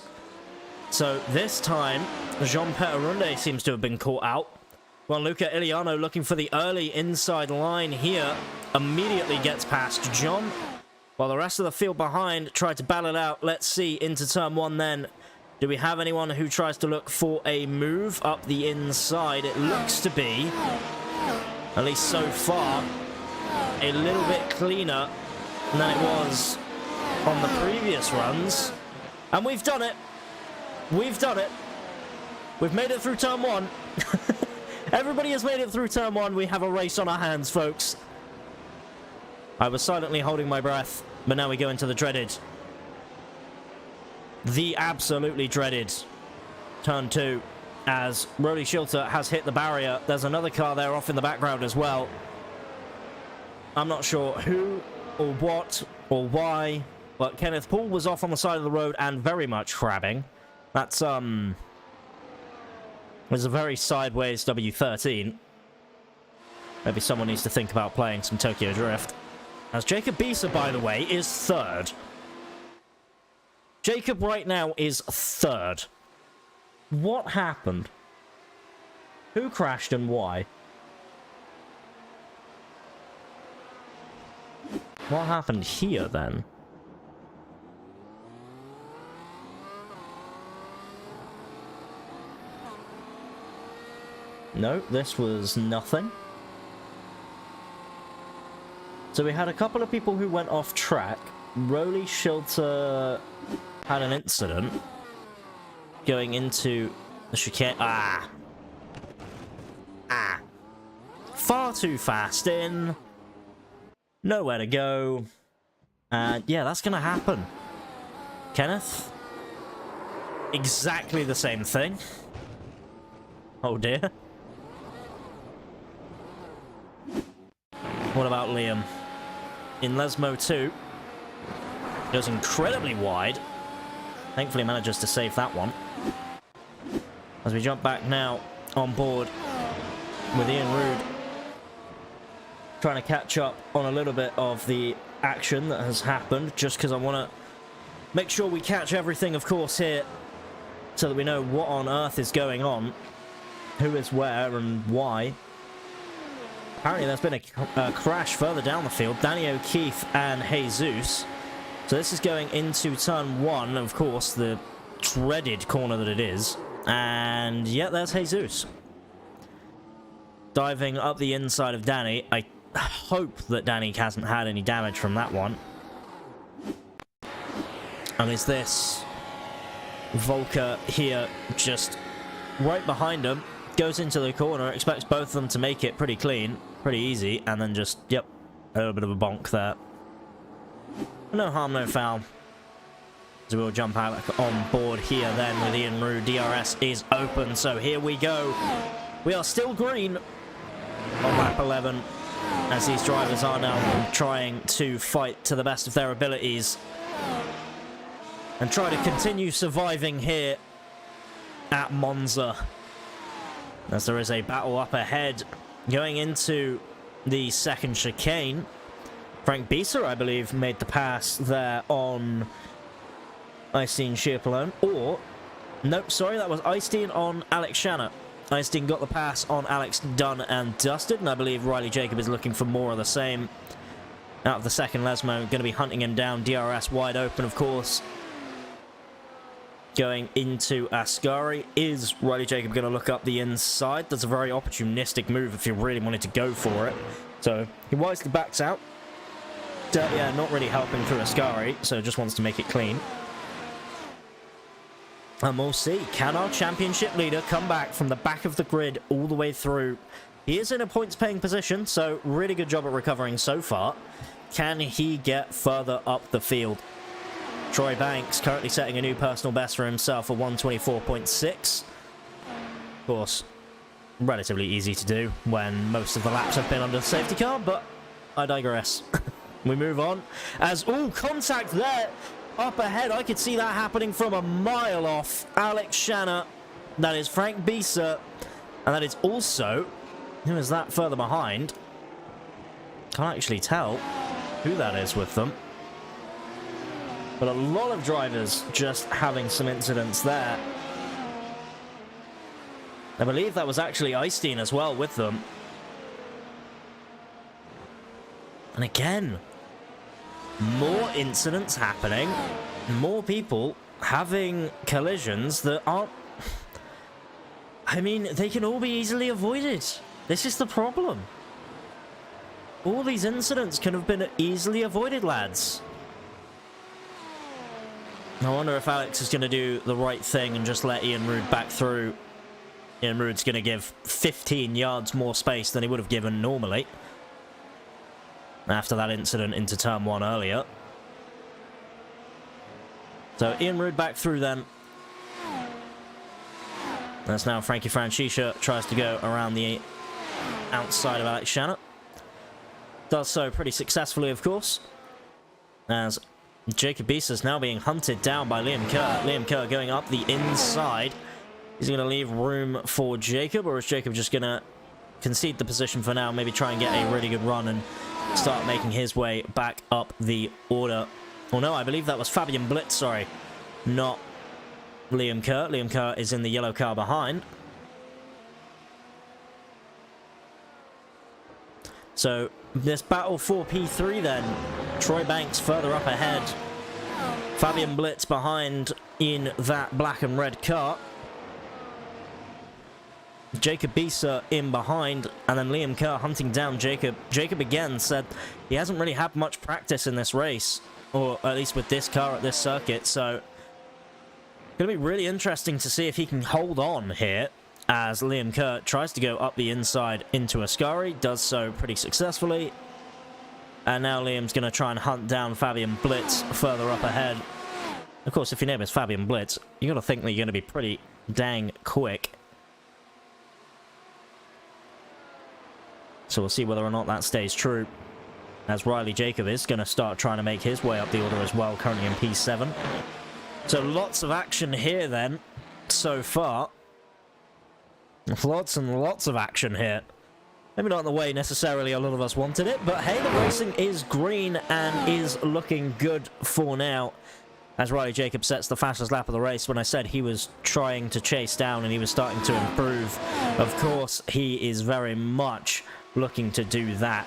So this time, Jean Petarunde seems to have been caught out. Well, Luca Iliano looking for the early inside line here. Immediately gets past John. While the rest of the field behind tried to battle it out. Let's see, into turn 1 then. Do we have anyone who tries to look for a move up the inside? It looks to be, at least so far, a little bit cleaner than it was on the previous runs. And we've done it. We've done it. We've made it through turn 1. Everybody has made it through turn 1. We have a race on our hands, folks. I was silently holding my breath, but now we go into the dreaded. The absolutely dreaded turn 2, as Rolly Shilter has hit the barrier. There's another car there off in the background as well. I'm not sure who or what or why, but Kenneth Paul was off on the side of the road and very much crabbing. That's, was a very sideways W13. Maybe someone needs to think about playing some Tokyo Drift. As Jacob Bisa, by the way, is 3rd. Jacob right now is 3rd. What happened? Who crashed and why? What happened here, then? No, this was nothing. So we had a couple of people who went off track. Rolly Shilter had an incident going into the chicane. Far too fast in. Nowhere to go. And yeah, that's gonna happen. Kenneth? Exactly the same thing. Oh dear. What about Liam? In Lesmo 2. Goes incredibly wide. Thankfully manages to save that one. As we jump back now on board with Ian Rude. Trying to catch up on a little bit of the action that has happened. Just because I want to make sure we catch everything, of course, here. So that we know what on earth is going on. Who is where and why. Apparently there's been a crash further down the field. Danny O'Keefe and Jesus. So this is going into turn 1, of course, the dreaded corner that it is. And yeah, there's Jesus. Diving up the inside of Danny. I hope that Danny hasn't had any damage from that one. And is this Volker here just right behind him? Goes into the corner, expects both of them to make it pretty clean, pretty easy, and then just, yep, a little bit of a bonk there. No harm, no foul. So we'll jump out on board here then with Ian Rude. DRS is open, so here we go. We are still green on lap 11, as these drivers are now trying to fight to the best of their abilities. and try to continue surviving here at Monza. As there is a battle up ahead going into the second chicane. Frank Bisa, I believe, made the pass there on Eystein Schierpalone. Or, nope, sorry, that was Eystein on Alex Shanna. Eystein got the pass on Alex, done and dusted, and I believe Riley Jacob is looking for more of the same. Out of the second Lesmo, going to be hunting him down. DRS wide open, of course. Going into Ascari. Is Riley Jacob going to look up the inside? That's a very opportunistic move if you really wanted to go for it. So, he wisely backs out. Yeah, not really helping through Ascari, so just wants to make it clean. And we'll see. Can our championship leader come back from the back of the grid all the way through? He is in a points-paying position, so really good job at recovering so far. Can he get further up the field? Troy Banks currently setting a new personal best for himself at 124.6. Of course, relatively easy to do when most of the laps have been under the safety car, but I digress. We move on. As, contact there up ahead. I could see that happening from a mile off. Alex Shanna. That is Frank Bisa. And that is also... Who is that further behind? Can't actually tell who that is with them. But a lot of drivers just having some incidents there. I believe that was actually Eystein as well with them. And again, more incidents happening, more people having collisions that aren't... I mean, they can all be easily avoided. This is the problem. All these incidents can have been easily avoided, lads. I wonder if Alex is going to do the right thing and just let Ian Rude back through. Ian Rude's going to give 15 yards more space than he would have given normally. After that incident into turn 1 earlier. So Ian Rude back through then. That's now Frankie Francisca tries to go around the outside of Alex Shanna. Does so pretty successfully, of course. As Jacob Bisa is now being hunted down by Liam Kerr. Liam Kerr going up the inside. Is he going to leave room for Jacob, or is Jacob just going to concede the position for now, maybe try and get a really good run and start making his way back up the order? Well, no, I believe that was Fabian Blitz, sorry. Not Liam Kerr. Liam Kerr is in the yellow car behind. So, this battle for P3 then. Troy Banks further up ahead. Fabian Blitz behind in that black and red car. Jacob Bisa in behind, and then Liam Kerr hunting down Jacob. Jacob again said he hasn't really had much practice in this race, or at least with this car at this circuit, so going to be really interesting to see if he can hold on here as Liam Kerr tries to go up the inside into Ascari, does so pretty successfully. And now Liam's going to try and hunt down Fabian Blitz further up ahead. Of course, if your name is Fabian Blitz, you got to think that you're going to be pretty dang quick. So we'll see whether or not that stays true, as Riley Jacob is going to start trying to make his way up the order as well, currently in P7. So lots of action here then, so far. Lots and lots of action here. Maybe not in the way necessarily a lot of us wanted it, but hey, the racing is green and is looking good for now. As Riley Jacob sets the fastest lap of the race. When I said he was trying to chase down and he was starting to improve, of course, he is very much looking to do that.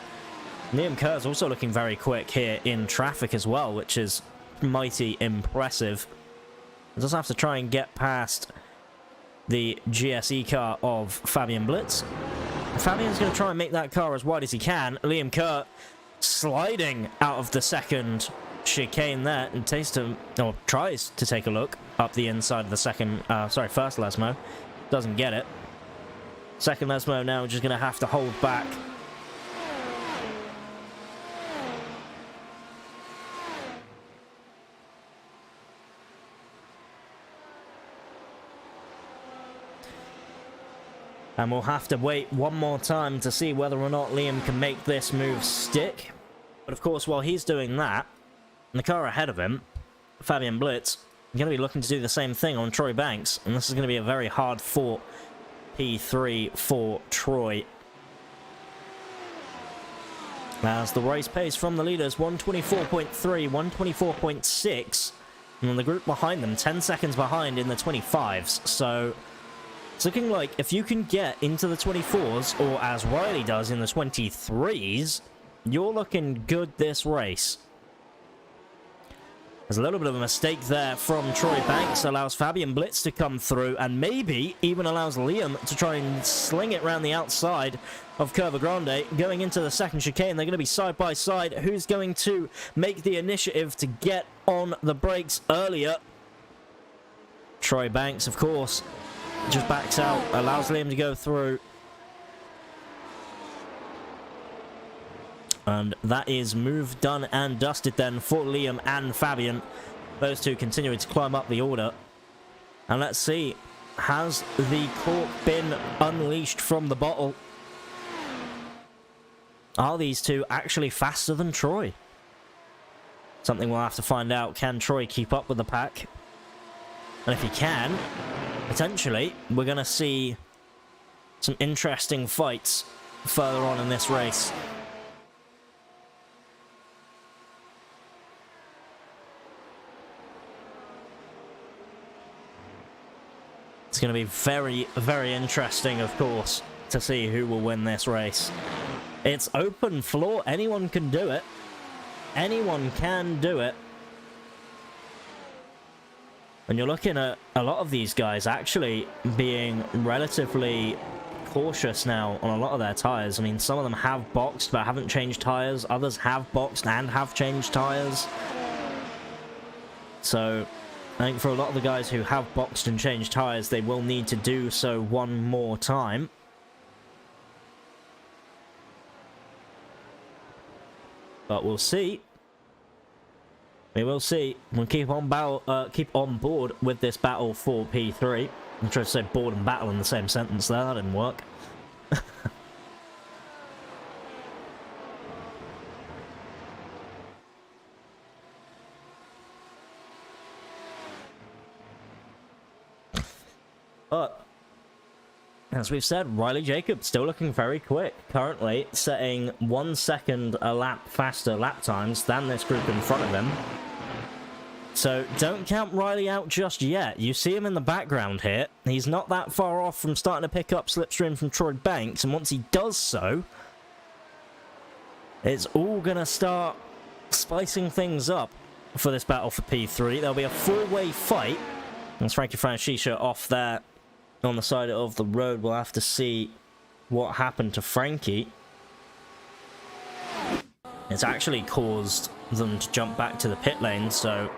Liam Kerr is also looking very quick here in traffic as well, which is mighty impressive. He does have to try and get past the GSE car of Fabian Blitz. Fabian's going to try and make that car as wide as he can. Liam Kerr sliding out of the second chicane there and tries to take a look up the inside of the first Lesmo. Doesn't get it. Second Lesmo now just going to have to hold back. And we'll have to wait one more time to see whether or not Liam can make this move stick. But of course, while he's doing that, in the car ahead of him, Fabian Blitz going to be looking to do the same thing on Troy Banks, and this is going to be a very hard-fought P3 for Troy. As the race pace from the leaders, 124.3, 124.6, and then the group behind them, 10 seconds behind in the 25s. So it's looking like if you can get into the 24s, or as Riley does in the 23s, you're looking good this race. There's a little bit of a mistake there from Troy Banks, allows Fabian Blitz to come through, and maybe even allows Liam to try and sling it around the outside of Curva Grande. Going into the second chicane, they're going to be side by side. Who's going to make the initiative to get on the brakes earlier? Troy Banks, of course, just backs out, allows Liam to go through. And that is move done and dusted then for Liam and Fabian. Those two continuing to climb up the order. And let's see, has the cork been unleashed from the bottle? Are these two actually faster than Troy? Something we'll have to find out. Can Troy keep up with the pack? And if he can, potentially, we're going to see some interesting fights further on in this race. It's going to be very, very interesting, of course, to see who will win this race. It's open floor. Anyone can do it. Anyone can do it. And you're looking at a lot of these guys actually being relatively cautious now on a lot of their tyres. I mean, some of them have boxed but haven't changed tyres. Others have boxed and have changed tyres. So I think for a lot of the guys who have boxed and changed tyres, they will need to do so one more time. But we'll see. We will see. We'll keep on board with this battle for P3. I'm trying to say board and battle in the same sentence there. That didn't work. But as we've said, Riley Jacobs still looking very quick. Currently setting 1 second a lap faster lap times than this group in front of him. So don't count Riley out just yet. You see him in the background here. He's not that far off from starting to pick up slipstream from Troy Banks. And once he does so, it's all going to start spicing things up for this battle for P3. There'll be a four-way fight. There's Frankie Francisca off there on the side of the road. We'll have to see what happened to Frankie. It's actually caused them to jump back to the pit lane, so...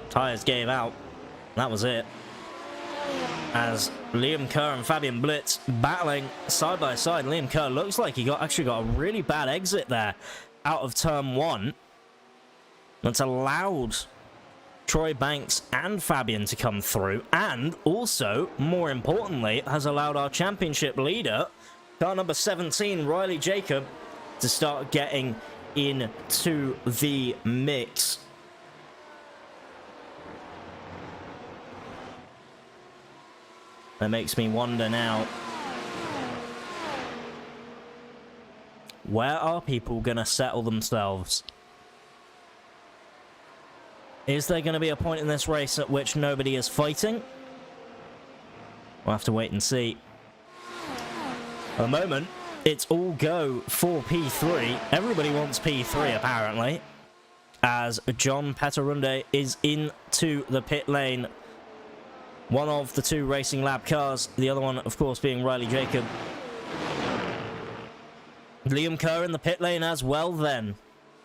Tyres gave out. That was it. As Liam Kerr and Fabian Blitz battling side by side. Liam Kerr looks like he actually got a really bad exit there out of turn 1. That's allowed Troy Banks and Fabian to come through, and also, more importantly, has allowed our championship leader, car number 17, Riley Jacob, to start getting into the mix. That makes me wonder now, where are people going to settle themselves? Is there going to be a point in this race at which nobody is fighting? We'll have to wait and see. At the moment, it's all go for P3. Everybody wants P3, apparently, as John Petarunde is into the pit lane. One of the two Racing Lab cars, the other one, of course, being Riley Jacob. Liam Kerr in the pit lane as well, then.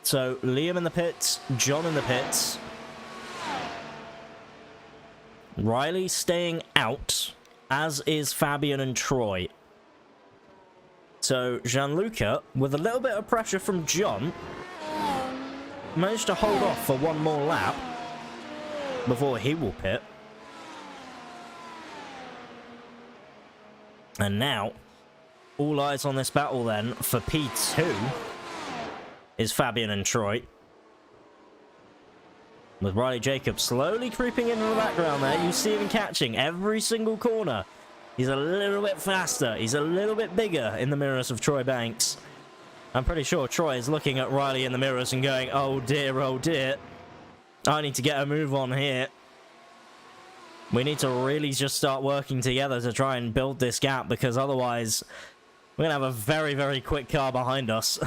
So, Liam in the pits, John in the pits. Riley staying out, as is Fabian and Troy. So, Gianluca, with a little bit of pressure from John, managed to hold off for one more lap before he will pit. And now, all eyes on this battle then for P2. is Fabian and Troy. With Riley Jacobs slowly creeping into the background there. You see him catching every single corner. He's a little bit faster. He's a little bit bigger in the mirrors of Troy Banks. I'm pretty sure Troy is looking at Riley in the mirrors and going, oh dear, I need to get a move on here. We need to really just start working together to try and build this gap, because otherwise we're going to have a very, very quick car behind us.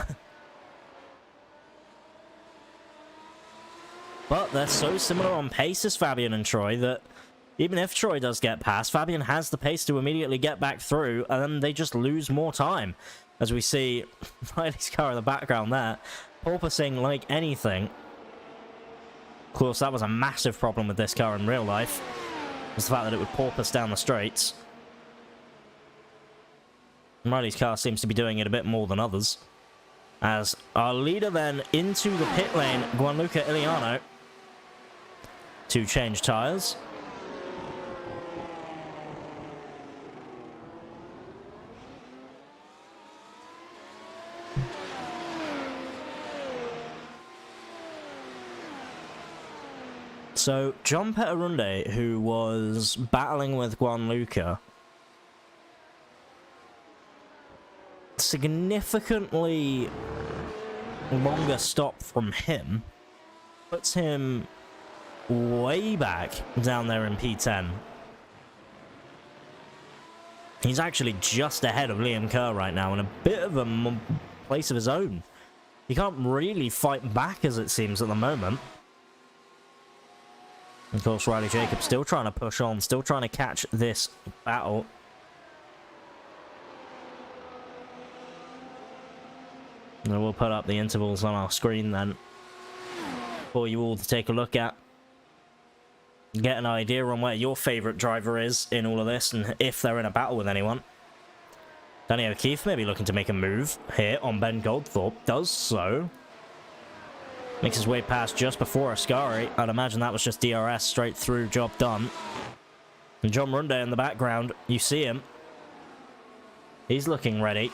But they're so similar on pace as Fabian and Troy that even if Troy does get past, Fabian has the pace to immediately get back through, and then they just lose more time. As we see Riley's car in the background there, porpoising like anything. Of course, that was a massive problem with this car in real life, was the fact that it would porpoise down the straights. And Riley's car seems to be doing it a bit more than others. As our leader then into the pit lane, Gianluca Iliano, to change tyres. So, John Petterunde, who was battling with Gianluca, significantly longer stop from him, puts him way back down there in P10. He's actually just ahead of Liam Kerr right now in a bit of a place of his own. He can't really fight back, as it seems, at the moment. Of course, Riley Jacobs still trying to push on, still trying to catch this battle. And we'll put up the intervals on our screen then for you all to take a look at. Get an idea on where your favourite driver is in all of this, and if they're in a battle with anyone. Danny O'Keefe maybe looking to make a move here on Ben Goldthorpe. Does so. Makes his way past just before Ascari. I'd imagine that was just DRS, straight through, job done. And John Runde in the background, you see him. He's looking ready.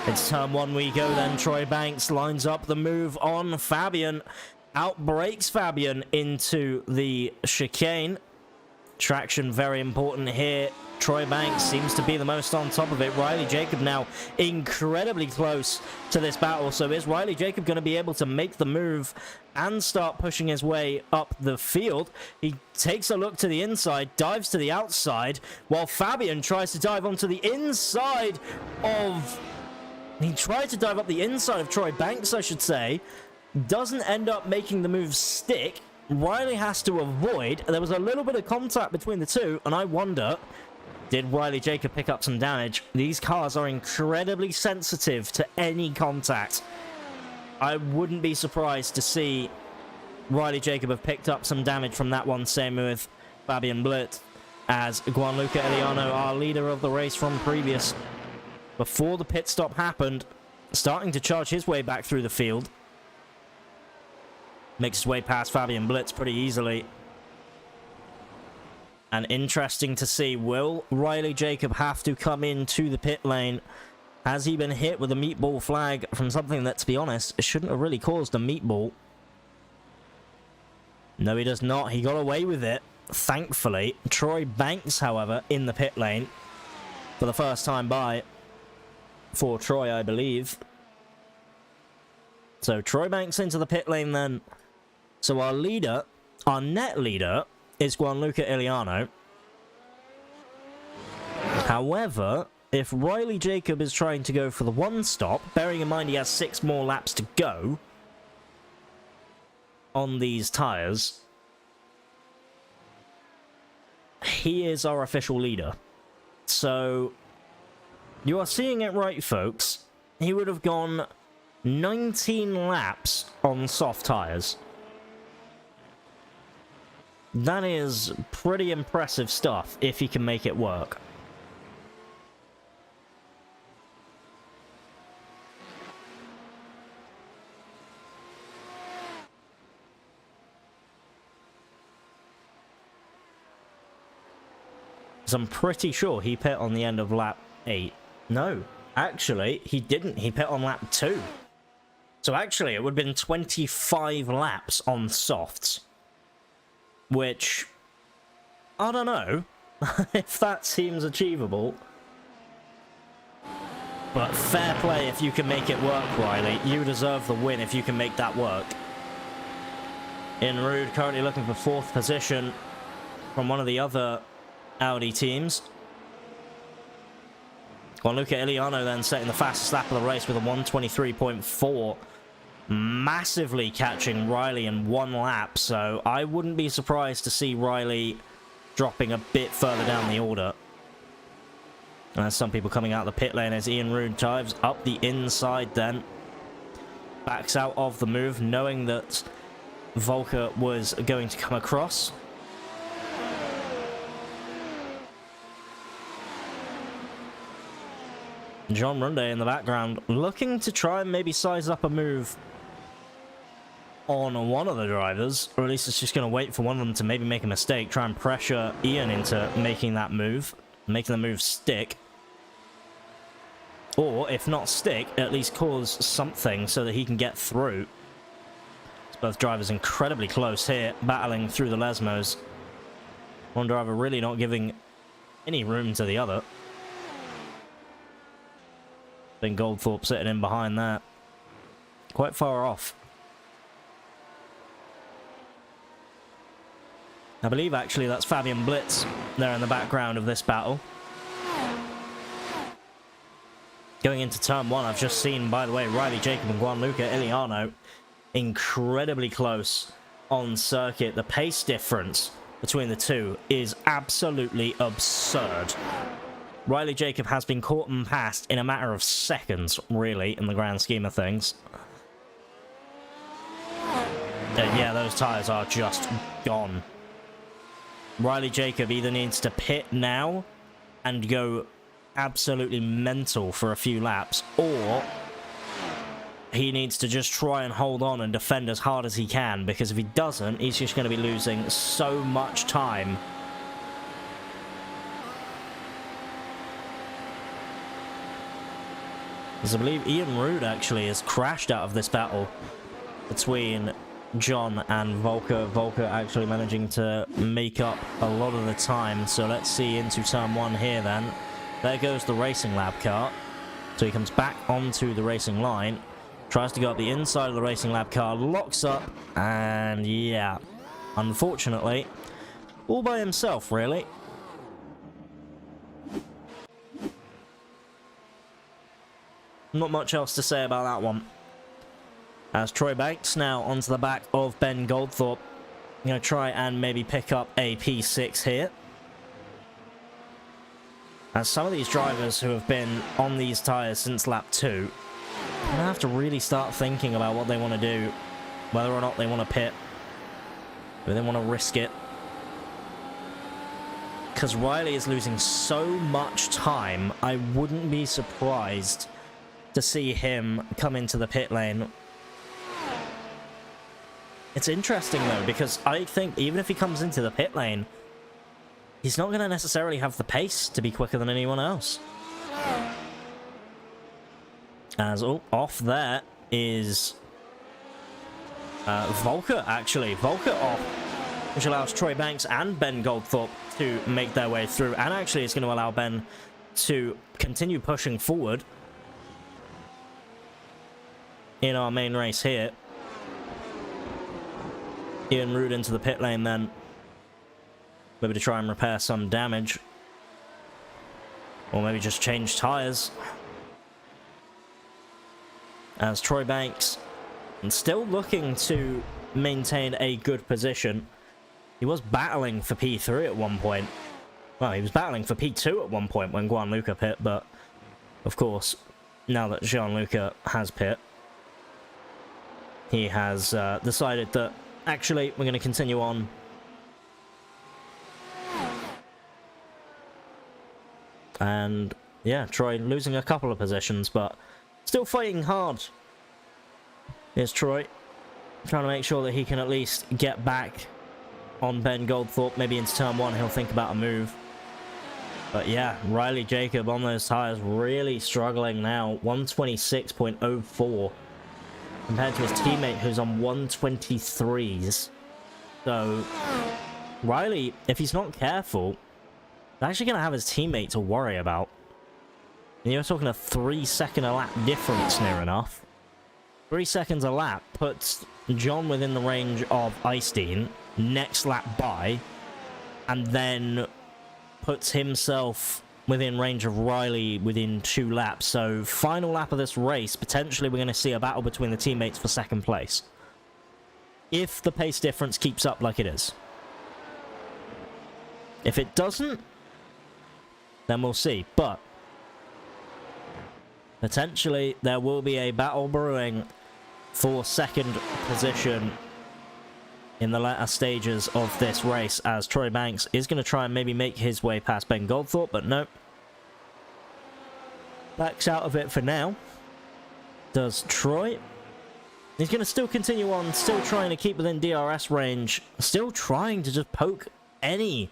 It's turn one we go then. Troy Banks lines up the move on Fabian. Outbrakes Fabian into the chicane. Traction very important here. Troy Banks seems to be the most on top of it. Riley Jacob now incredibly close to this battle. So is Riley Jacob going to be able to make the move and start pushing his way up the field? He takes a look to the inside, dives to the outside, while Fabian tries to dive onto the inside of... He tried to dive up the inside of Troy Banks, I should say. Doesn't end up making the move stick. Riley has to avoid. There was a little bit of contact between the two, and I wonder, did Riley Jacob pick up some damage? These cars are incredibly sensitive to any contact. I wouldn't be surprised to see Riley Jacob have picked up some damage from that one, same with Fabian Blitz, as Gianluca Iliano, our leader of the race from previous, before the pit stop happened, starting to charge his way back through the field. Makes his way past Fabian Blitz pretty easily. And interesting to see, will Riley Jacob have to come into the pit lane? Has he been hit with a meatball flag from something that, to be honest, shouldn't have really caused a meatball? No, he does not. He got away with it, thankfully. Troy Banks, however, in the pit lane for the first time by for Troy, I believe. So Troy Banks into the pit lane then. So our leader, our net leader, is Gianluca Iliano. However, if Riley Jacob is trying to go for the one stop, bearing in mind he has 6 more laps to go on these tyres, he is our official leader. So you are seeing it right, folks. He would have gone 19 laps on soft tyres. That is pretty impressive stuff if he can make it work. So I'm pretty sure he pit on the end of lap 8. No, actually, he didn't. He pit on lap 2. So actually, it would have been 25 laps on softs. Which, I don't know if that seems achievable. But fair play if you can make it work, Riley. You deserve the win if you can make that work. Rude currently looking for 4th position from one of the other Audi teams. Gianluca Iliano then setting the fastest lap of the race with a 1:23.4. Massively catching Riley in 1 lap, so I wouldn't be surprised to see Riley dropping a bit further down the order. And there's some people coming out of the pit lane as Ian Rude dives up the inside then. Backs out of the move, knowing that Volker was going to come across. John Runde in the background, looking to try and maybe size up a move on one of the drivers, or at least it's just going to wait for one of them to maybe make a mistake, try and pressure Ian into making that move, making the move stick. Or, if not stick, at least cause something so that he can get through. Both drivers incredibly close here, battling through the Lesmos. One driver really not giving any room to the other. Ben Goldthorpe sitting in behind that. Quite far off. I believe, actually, that's Fabian Blitz there in the background of this battle. Going into turn 1, I've just seen, by the way, Riley Jacob and Gianluca Iliano incredibly close on circuit. The pace difference between the two is absolutely absurd. Riley Jacob has been caught and passed in a matter of seconds, really, in the grand scheme of things. Yeah, those tyres are just gone. Riley Jacob either needs to pit now and go absolutely mental for a few laps, or he needs to just try and hold on and defend as hard as he can, because if he doesn't, he's just going to be losing so much time. As I believe Ian Rude actually has crashed out of this battle between John and Volker. Volker actually managing to make up a lot of the time. So let's see into turn 1 here then. There goes the Racing Lab car. So he comes back onto the racing line. Tries to go up the inside of the Racing Lab car. Locks up. And yeah, unfortunately, all by himself really. Not much else to say about that one. As Troy Banks now onto the back of Ben Goldthorpe. Going to try and maybe pick up a P6 here. As some of these drivers who have been on these tyres since lap 2 are going to have to really start thinking about what they want to do. Whether or not they want to pit. Whether they want to risk it. Because Riley is losing so much time, I wouldn't be surprised to see him come into the pit lane. It's interesting though, because I think even if he comes into the pit lane, he's not going to necessarily have the pace to be quicker than anyone else. As off there is Volker, actually. Volker off, which allows Troy Banks and Ben Goldthorpe to make their way through, and actually it's going to allow Ben to continue pushing forward in our main race here. Ian Rude into the pit lane then. Maybe to try and repair some damage. Or maybe just change tyres. As Troy Banks still looking to maintain a good position. He was battling for P3 at one point. Well, he was battling for P2 at one point when Gianluca pit, but of course, now that Gianluca has pit, he has decided that actually we're going to continue on. And yeah, Troy losing a couple of positions, but still fighting hard. Here's Troy, trying to make sure that he can at least get back on Ben Goldthorpe. Maybe into turn 1 he'll think about a move. But yeah, Riley Jacob on those tyres really struggling now. 126.04. compared to his teammate who's on 123s. So Riley, if he's not careful, he's actually going to have his teammate to worry about. And you're talking a 3-second a lap difference near enough. 3 seconds a lap puts John within the range of Eystein, next lap by, and then puts himself within range of Riley within 2 laps. So final lap of this race, potentially we're going to see a battle between the teammates for second place, if the pace difference keeps up like it is. If it doesn't, then we'll see. But potentially there will be a battle brewing for second position in the latter stages of this race, as Troy Banks is going to try and maybe make his way past Ben Goldthorpe, but nope. Backs out of it for now. Does Troy. He's going to still continue on, still trying to keep within DRS range, still trying to just poke any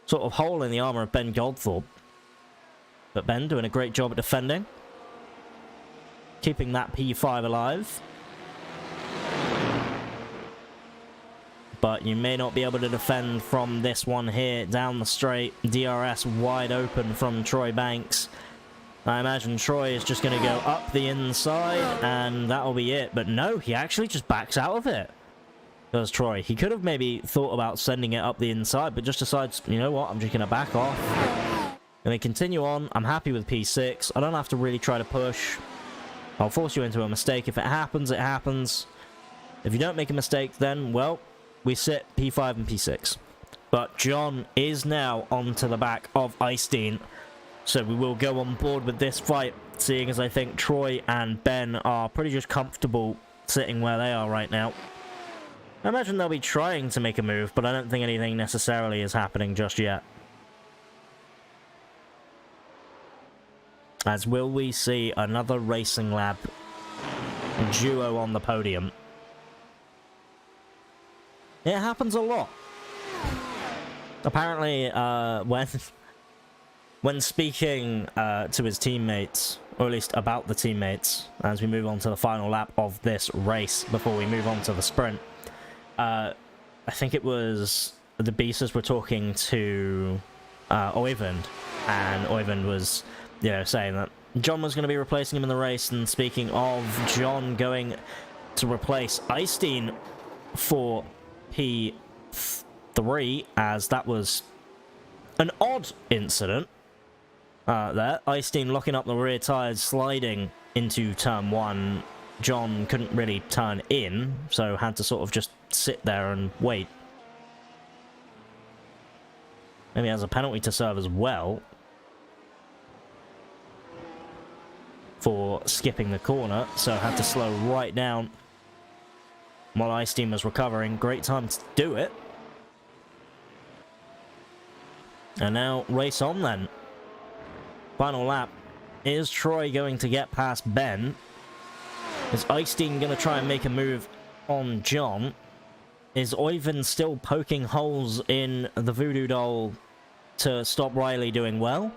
sort of hole in the armor of Ben Goldthorpe. But Ben doing a great job at defending, keeping that P5 alive. But you may not be able to defend from this one here down the straight. DRS wide open from Troy Banks. I imagine Troy is just going to go up the inside and that'll be it. But no, he actually just backs out of it. Does Troy. He could have maybe thought about sending it up the inside, but just decides, you know what, I'm just going to back off. And they continue on. I'm happy with P6. I don't have to really try to push. I'll force you into a mistake. If it happens, it happens. If you don't make a mistake, then, well, we sit P5 and P6. But John is now onto the back of Eystein. So we will go on board with this fight, seeing as I think Troy and Ben are pretty just comfortable sitting where they are right now. I imagine they'll be trying to make a move, but I don't think anything necessarily is happening just yet. As will we see another Racing Lab duo on the podium. It happens a lot. Apparently, when speaking to his teammates, or at least about the teammates, as we move on to the final lap of this race before we move on to the sprint, I think it was the Beasters were talking to Oyvind, and Oyvind was, you know, saying that John was going to be replacing him in the race, and speaking of John going to replace Eystein for P3, as that was an odd incident there. Eystein locking up the rear tyres, sliding into turn 1. John couldn't really turn in, so had to sort of just sit there and wait. Maybe has a penalty to serve as well for skipping the corner, so had to slow right down while Eystein was recovering. Great time to do it. And now race on then. Final lap. Is Troy going to get past Ben? Is Eystein going to try and make a move on John? Is Oyvind still poking holes in the voodoo doll to stop Riley doing well?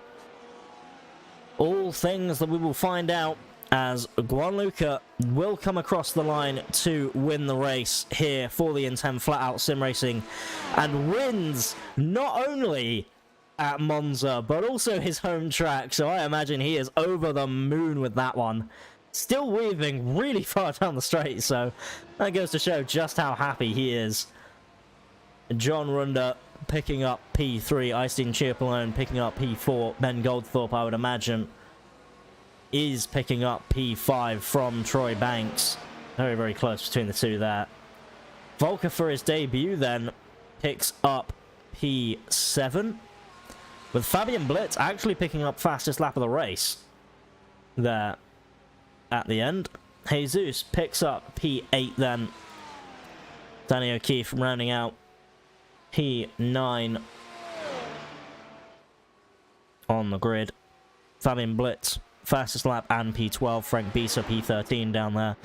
All things that we will find out as Gianluca will come across the line to win the race here for the Intent Flatout Sim Racing, and wins not only at Monza but also his home track, so I imagine he is over the moon with that one. Still weaving really far down the straight, so that goes to show just how happy he is. John Runda picking up P3, Eystein Chiapolone picking up P4, Ben Goldthorpe, I would imagine, is picking up P5 from Troy Banks. Very, very close between the two there. Volker for his debut then picks up P7, with Fabian Blitz actually picking up fastest lap of the race there at the end. Jesus picks up P8 then. Danny O'Keefe rounding out P9 on the grid. Fabian Blitz fastest lap and P12. Frank Bisa P13 down there.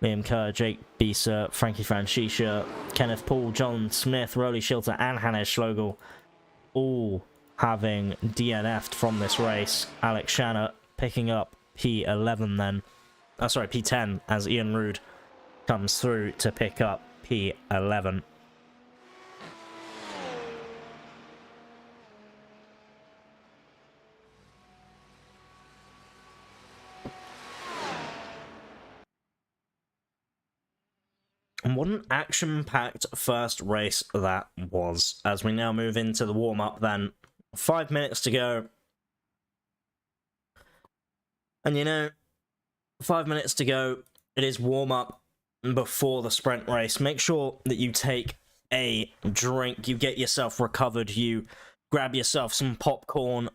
Liam Kerr, Jake Bisa, Frankie Francisca, Kenneth Paul, John Smith, Rolly Schilter and Hannes Schlogel all having DNF'd from this race. Alex Shanna picking up P11 then. Sorry, P10 as Ian Rude comes through to pick up P11. And what an action-packed first race that was. As we now move into the warm-up then. 5 minutes to go. And you know, 5 minutes to go. It is warm-up before the sprint race. Make sure that you take a drink. You get yourself recovered. You grab yourself some popcorn.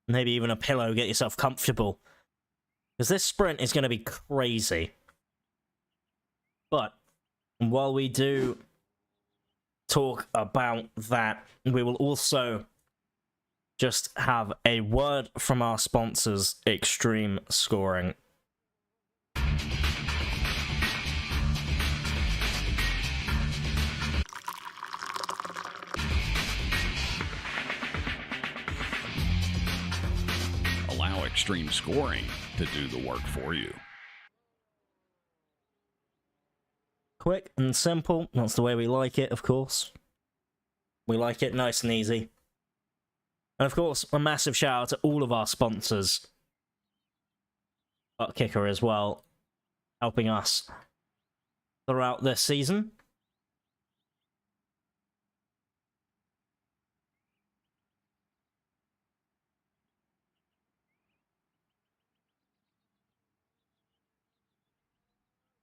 Maybe even a pillow. Get yourself comfortable. Because this sprint is going to be crazy. But while we do talk about that, we will also just have a word from our sponsors, Extreme Scoring. Allow Extreme Scoring to do the work for you. Quick and simple. That's the way we like it, of course. We like it nice and easy. And of course, a massive shout out to all of our sponsors. Butt Kicker as well, helping us throughout this season.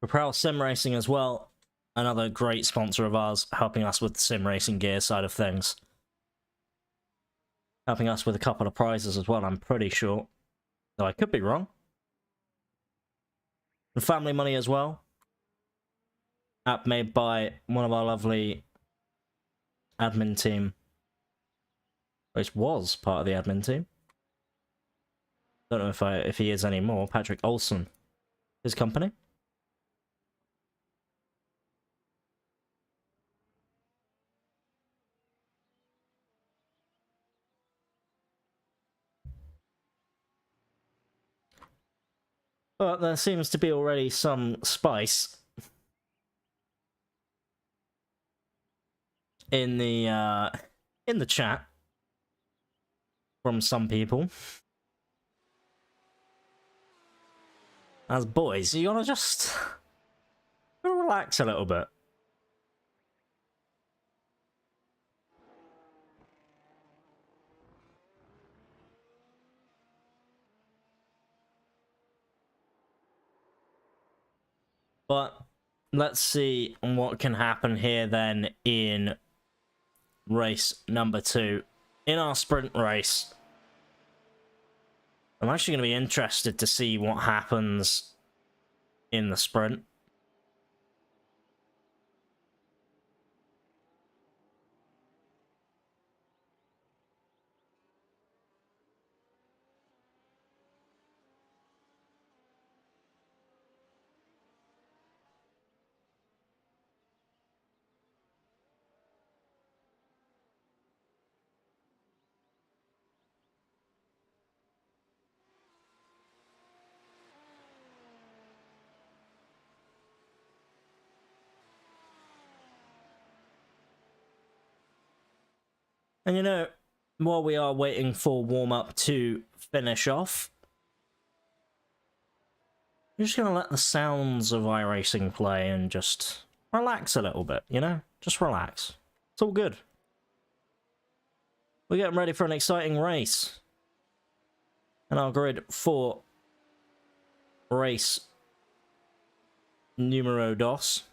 Propel Sim Racing as well, another great sponsor of ours, helping us with the sim racing gear side of things. Helping us with a couple of prizes as well, I'm pretty sure. Though I could be wrong. And Family Money as well. App made by one of our lovely admin team. Which was part of the admin team. Don't know if he is anymore. Patrick Olson. His company. But there seems to be already some spice in the chat from some people. As boys, you gotta just relax a little bit. But let's see what can happen here then in race number 2. In our sprint race, I'm actually going to be interested to see what happens in the sprint. And you know, while we are waiting for warm-up to finish off, I'm just going to let the sounds of iRacing play and just relax a little bit, you know? Just relax. It's all good. We're getting ready for an exciting race. And our grid for race numero dos,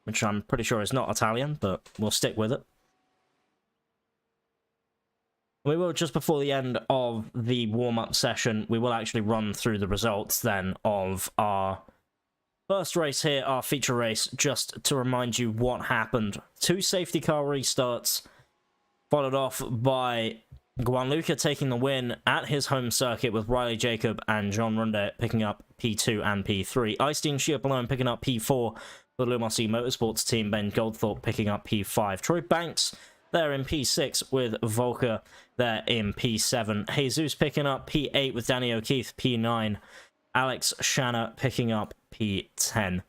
which I'm pretty sure is not Italian, but we'll stick with it. We will, just before the end of the warm-up session, we will actually run through the results then of our first race here, our feature race, just to remind you what happened. 2 safety car restarts, followed off by Gianluca taking the win at his home circuit with Riley Jacob and John Runde picking up P2 and P3. Eystein Schiapolone picking up P4 for the Lumossi Motorsports team, Ben Goldthorpe picking up P5. Troy Banks there in P6 with Volker there in P7. Jesus picking up P8 with Danny O'Keefe, P9. Alex Shanna picking up P10.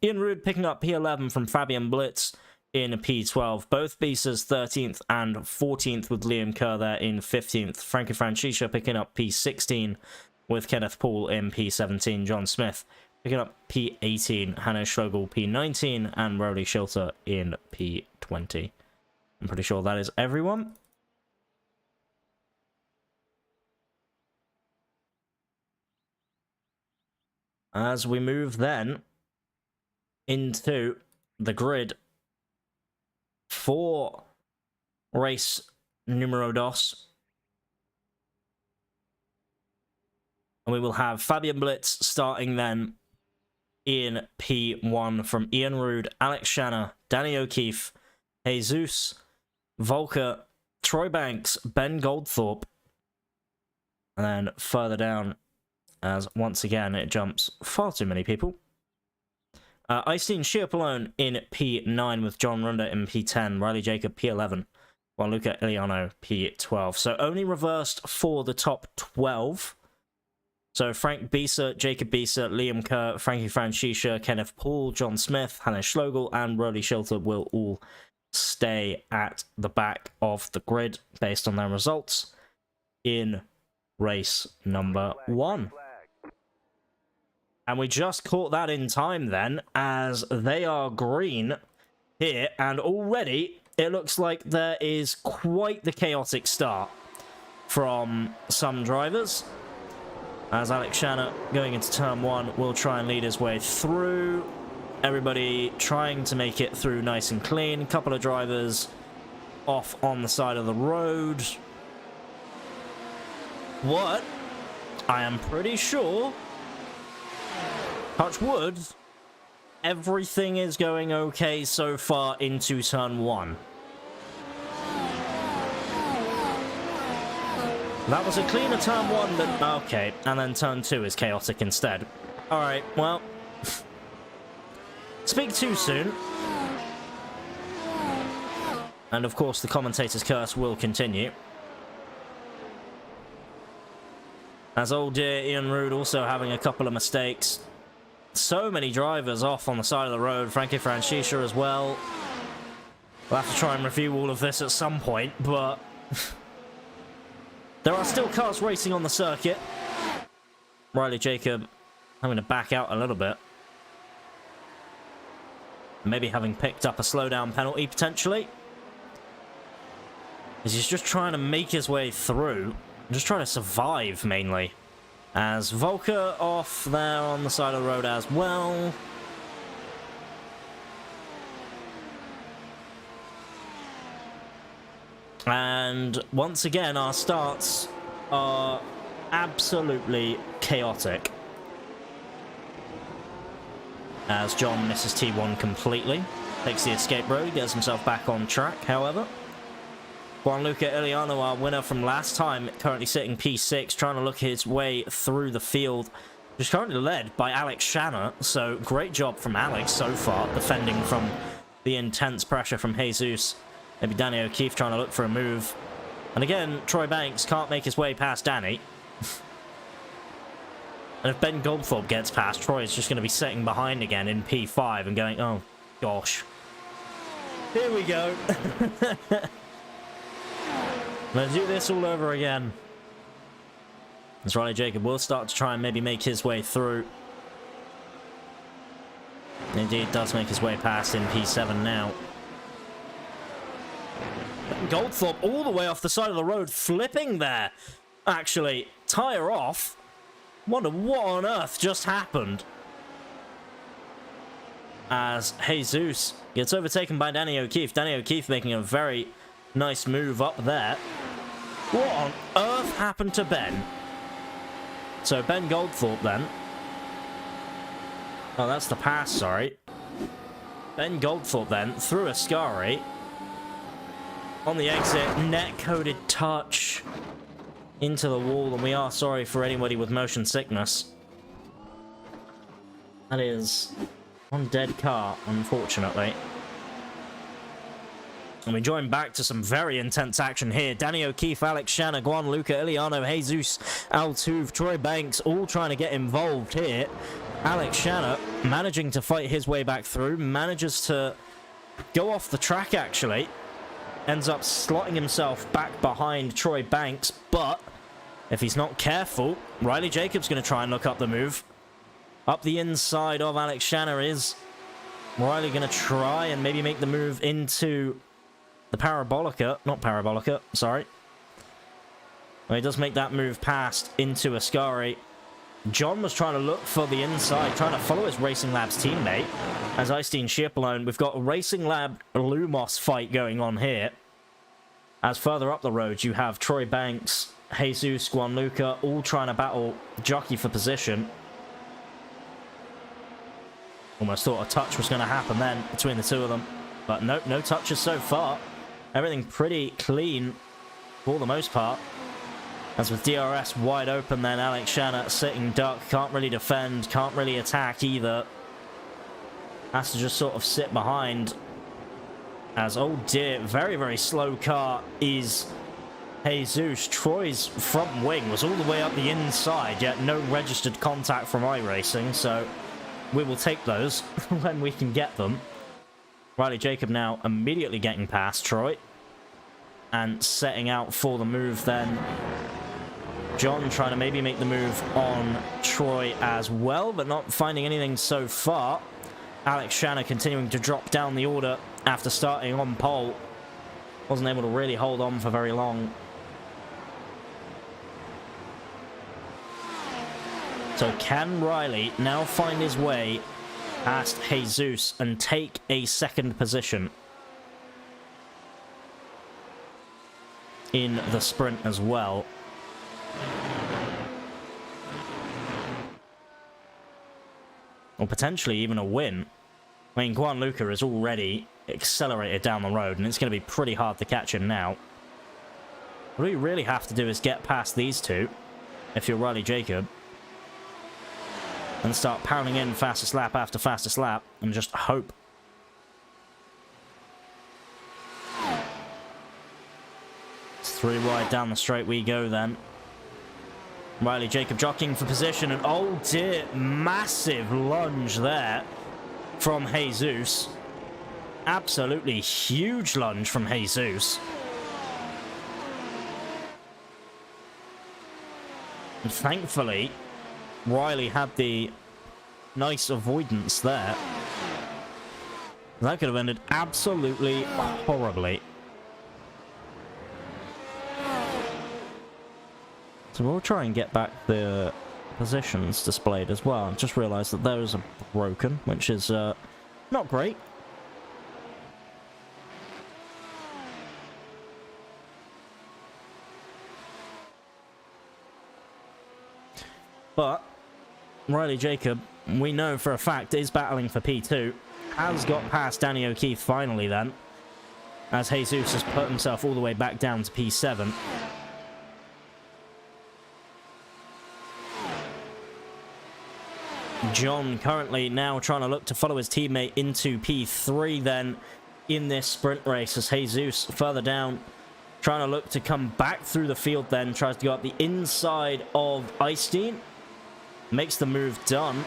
Ian Rude picking up P11 from Fabian Blitz in P12. Both Bisas 13th and 14th with Liam Kerr there in 15th. Frankie Francisca picking up P16 with Kenneth Paul in P17. John Smith picking up P18. Hannes Schlegel P19 and Rowley Schilter in P20. I'm pretty sure that is everyone. As we move then into the grid for race numero dos. And we will have Fabian Blitz starting then in P1 from Ian Rude, Alex Shanna, Danny O'Keefe, Jesus, Volker, Troy Banks, Ben Goldthorpe. And then further down, as once again it jumps far too many people. Iceteen Schiapolone in P9 with John Runda in P10, Riley Jacob P11, while Luca Iliano P12. So only reversed for the top 12. So Frank Bisa, Jacob Bisa, Liam Kerr, Frankie Francisca, Kenneth Paul, John Smith, Hannes Schlegel, and Rowley Schilter will all stay at the back of the grid based on their results in race number 1. And we just caught that in time then, as they are green here, and already it looks like there is quite the chaotic start from some drivers. As Alex Shanna, going into turn 1, will try and lead his way through. Everybody trying to make it through nice and clean. A couple of drivers off on the side of the road. What? I am pretty sure, touch wood, everything is going okay so far into turn 1. That was a cleaner turn 1 than... Okay, and then turn 2 is chaotic instead. Alright, well... Speak too soon. And of course the commentator's curse will continue. As old dear Ian Rude also having a couple of mistakes. So many drivers off on the side of the road. Frankie Francisca as well. We'll have to try and review all of this at some point, but... there are still cars racing on the circuit. Riley Jacob having to back out a little bit. Maybe having picked up a slowdown penalty, potentially. As he's just trying to make his way through. Just trying to survive, mainly. As Volker off there on the side of the road as well. And once again, our starts are absolutely chaotic. As John misses T1 completely. Takes the escape road, gets himself back on track, however. Gianluca Iliano, our winner from last time, currently sitting P6, trying to look his way through the field. Just currently led by Alex Shanna, so great job from Alex so far, defending from the intense pressure from Jesus. Maybe Danny O'Keefe trying to look for a move. And again, Troy Banks can't make his way past Danny. And if Ben Goldthorpe gets past, Troy is just going to be sitting behind again in P5 and going, oh, gosh. Here we go. Let's do this all over again. As Riley Jacob will start to try and maybe make his way through. Indeed, does make his way past in P7 now. Goldthorpe all the way off the side of the road, flipping there. Actually, tyre off. Wonder what on earth just happened. As Jesus gets overtaken by Danny O'Keefe. Danny O'Keefe making a very nice move up there. What on earth happened to Ben? So Ben Goldthorpe then. Oh, that's the pass, sorry. Ben Goldthorpe then through Ascari. On the exit, net-coded touch into the wall, and we are sorry for anybody with motion sickness. That is one dead car, unfortunately. And we join back to some very intense action here. Danny O'Keefe, Alex Shanna, Gianluca Iliano, Jesus, Altuve, Troy Banks, all trying to get involved here. Alex Shanna managing to fight his way back through, manages to go off the track actually, ends up slotting himself back behind Troy Banks, but if he's not careful, Riley Jacobs going to try and look up the move. Up the inside of Alex Shanna is Riley going to try and maybe make the move into the Parabolica. Not Parabolica, sorry. Well, he does make that move past into Ascari. John was trying to look for the inside, trying to follow his Racing Labs teammate. As Eystein Schierpelone, we've got a Racing Lab Lumos fight going on here. As further up the road, you have Troy Banks, Jesus, Gianluca, all trying to battle jockey for position. Almost thought a touch was going to happen then between the two of them. But nope, no touches so far. Everything pretty clean for the most part. As with DRS wide open then, Alex Shanna sitting duck, can't really defend, can't really attack either. Has to just sort of sit behind. As, oh dear, very, very slow car is Jesus. Troy's front wing was all the way up the inside, yet no registered contact from iRacing, so we will take those when we can get them. Riley Jacob now immediately getting past Troy and setting out for the move then. John trying to maybe make the move on Troy as well, but not finding anything so far. Alex Shanna continuing to drop down the order after starting on pole. Wasn't able to really hold on for very long. So can Riley now find his way past Jesus and take a second position in the sprint as well? Or potentially even a win. I mean, Gianluca is already accelerated down the road, and it's going to be pretty hard to catch him now. What you really have to do is get past these two, if you're Riley Jacob, and start pounding in fastest lap after fastest lap, and just hope. It's 3 wide down the straight we go then. Riley Jacob jockeying for position, and oh dear, massive lunge there from Jesus. Absolutely huge lunge from Jesus. And thankfully, Riley had the nice avoidance there. That could have ended absolutely horribly. So we'll try and get back the positions displayed as well. I've just realised that those are broken, which is not great. But Riley Jacob, we know for a fact, is battling for P2. Has got past Danny O'Keefe finally then, as Jesus has put himself all the way back down to P7. John currently now trying to look to follow his teammate into P3 then in this sprint race, as Jesus further down trying to look to come back through the field then, tries to go up the inside of Eystein, makes the move done.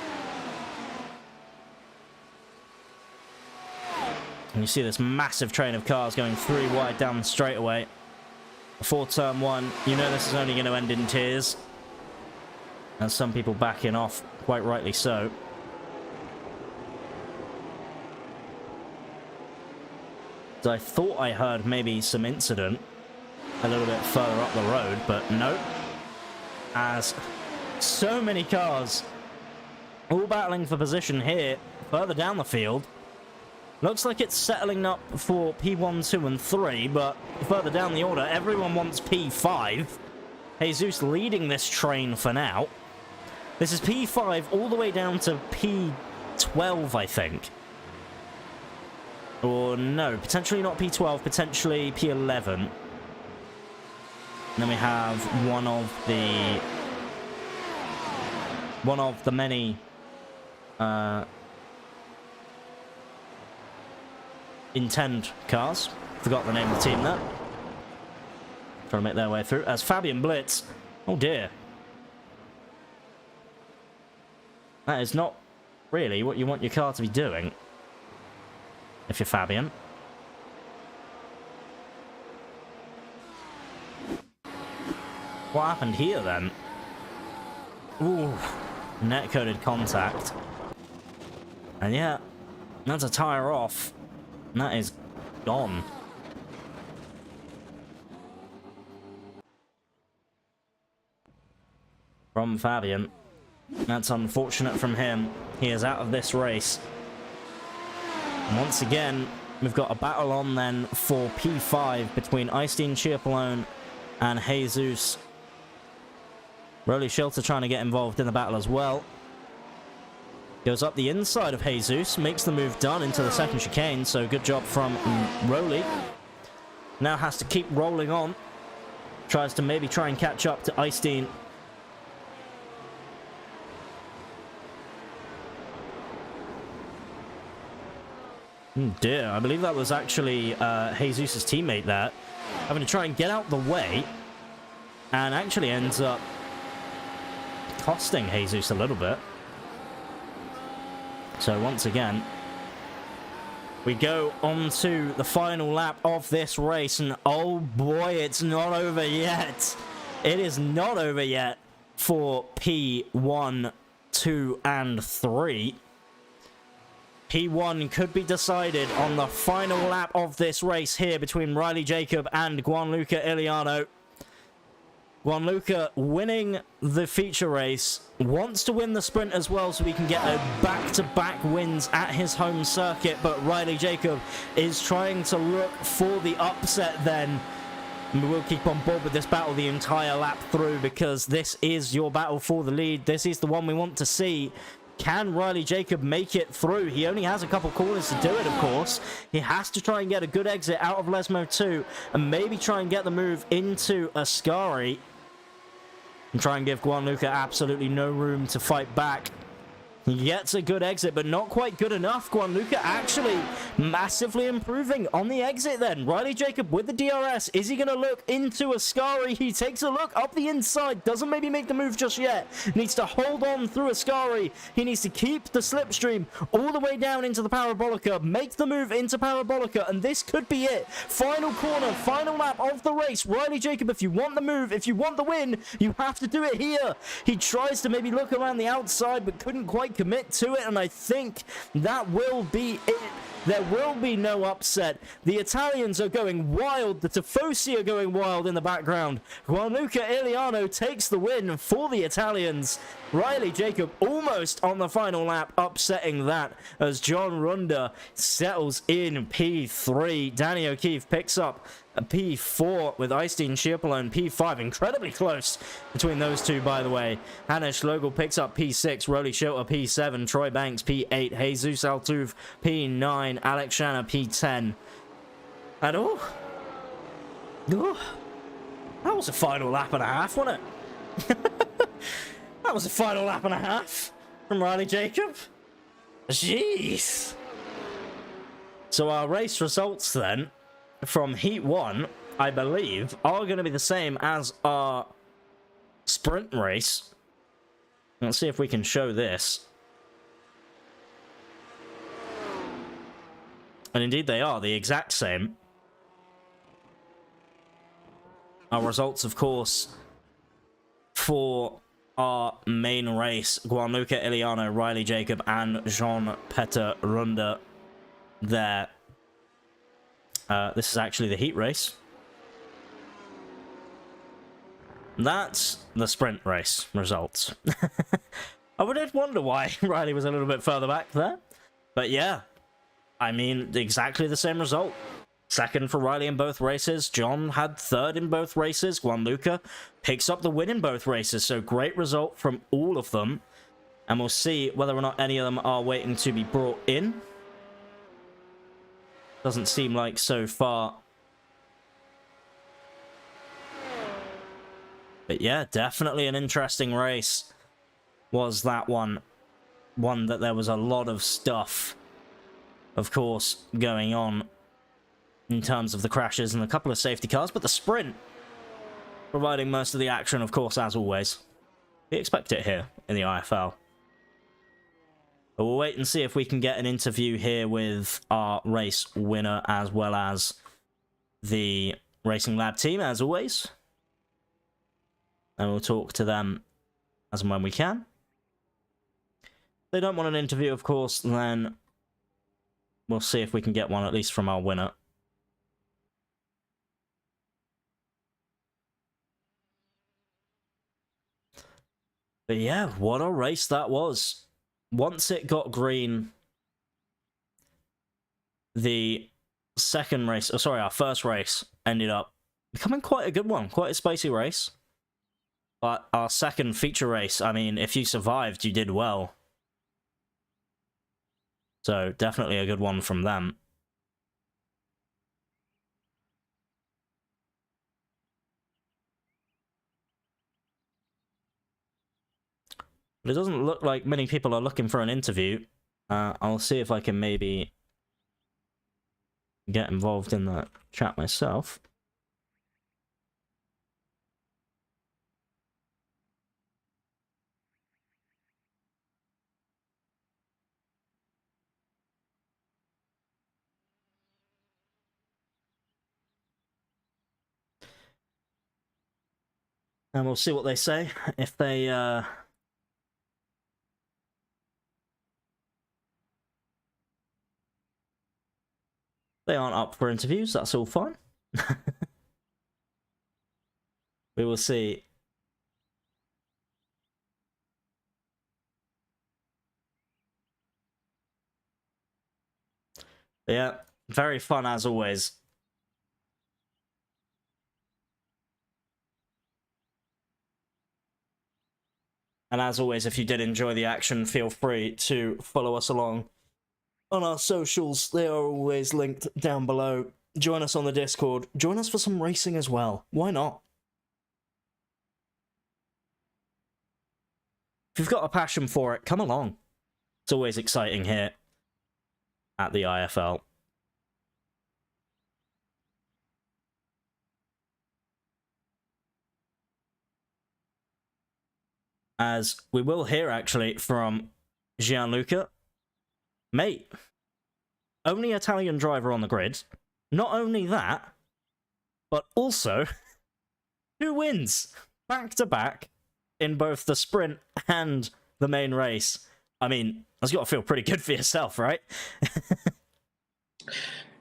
And you see this massive train of cars going 3 wide down the straightaway. Before turn 1, you know this is only going to end in tears. And some people backing off, quite rightly so. So I thought I heard maybe some incident a little bit further up the road, but nope. As so many cars all battling for position here, further down the field. Looks like it's settling up for P1, 2, and 3, but further down the order, everyone wants P5. Jesus leading this train for now. This is P5 all the way down to P12, I think. Or no, potentially not P12, potentially P11. And then we have one of the many Intend cars. Forgot the name of the team there. Trying to make their way through. As Fabian Blitz. Oh dear. That is not really what you want your car to be doing. If you're Fabian. What happened here, then? Ooh, net-coded contact. And yeah, that's a tyre off. And that is gone. From Fabian. That's unfortunate from him. He is out of this race. And once again, we've got a battle on then for P5 between Eystein Chiapolone and Jesus. Rolly Shelter trying to get involved in the battle as well. Goes up the inside of Jesus, makes the move done into the second chicane, so good job from Rolly. Now has to keep rolling on. Tries to maybe try and catch up to Eystein. Dear, I believe that was actually Jesus' teammate there, having to try and get out the way, and actually ends up costing Jesus a little bit. So once again, we go on to the final lap of this race, and oh boy, it's not over yet. It is not over yet for P1, 2, and 3. P1 could be decided on the final lap of this race here between Riley Jacob and Gianluca Iliano. Gianluca winning the feature race, wants to win the sprint as well so he can get a back-to-back wins at his home circuit, but Riley Jacob is trying to look for the upset then. And we will keep on board with this battle the entire lap through because this is your battle for the lead. This is the one we want to see. Can Riley Jacob make it through? He only has a couple corners to do it, of course. He has to try and get a good exit out of Lesmo 2 and maybe try and get the move into Ascari and try and give Gianluca absolutely no room to fight back. He gets a good exit, but not quite good enough. Gianluca actually massively improving on the exit then. Riley Jacob with the DRS. Is he going to look into Ascari? He takes a look up the inside. Doesn't maybe make the move just yet. Needs to hold on through Ascari. He needs to keep the slipstream all the way down into the Parabolica. Make the move into Parabolica, and this could be it. Final corner, final lap of the race. Riley Jacob, if you want the move, if you want the win, you have to do it here. He tries to maybe look around the outside, but couldn't quite commit to it, and I think that will be it. There will be no upset. The Italians are going wild. The Tifosi are going wild in the background. Gianluca Iliano takes the win for the Italians. Riley Jacob almost on the final lap, upsetting that as John Runda settles in P3. Danny O'Keefe picks up a P4 with Eystein Chiapolone P5. Incredibly close between those two, by the way. Hanish Logel picks up P6. Rolly Shilter P7. Troy Banks P8. Jesus Altuve P9. Alex Shanna P10. And that was a final lap and a half, wasn't it? That was a final lap and a half from Riley Jacob. Jeez. So our race results then from Heat 1, I believe, are going to be the same as our sprint race. Let's see if we can show this. And indeed they are the exact same. Our results, of course, for our main race, Gianluca Iliano, Riley Jacob, and Jean-Peter Runda there. This is actually the heat race. That's the sprint race results. I would wonder why Riley was a little bit further back there. But yeah, I mean, exactly the same result. Second for Riley in both races. John had third in both races. Gianluca picks up the win in both races. So great result from all of them. And we'll see whether or not any of them are waiting to be brought in. Doesn't seem like so far. But yeah, definitely an interesting race was that one. One that there was a lot of stuff, of course, going on in terms of the crashes and a couple of safety cars, but the sprint providing most of the action, of course, as always. We expect it here in the IFL. But we'll wait and see if we can get an interview here with our race winner as well as the Racing Lab team, as always. And we'll talk to them as and when we can. If they don't want an interview, of course, then we'll see if we can get one, at least from our winner. But yeah, what a race that was. Once it got green, the second race, oh sorry, our first race ended up becoming quite a good one, quite a spicy race. But our second feature race, I mean, if you survived, you did well. So definitely a good one from them. But it doesn't look like many people are looking for an interview. I'll see if I can maybe get involved in that chat myself. And we'll see what they say. If they they aren't up for interviews, that's all fine. We will see. Yeah, very fun as always. And as always, if you did enjoy the action, feel free to follow us along on our socials. They are always linked down below. Join us on the Discord. Join us for some racing as well. Why not? If you've got a passion for it, come along. It's always exciting here at the IFL. As we will hear, actually, from Gianluca. Mate, only Italian driver on the grid. Not only that, but also 2 wins back-to-back in both the sprint and the main race. I mean, that's got to feel pretty good for yourself, right?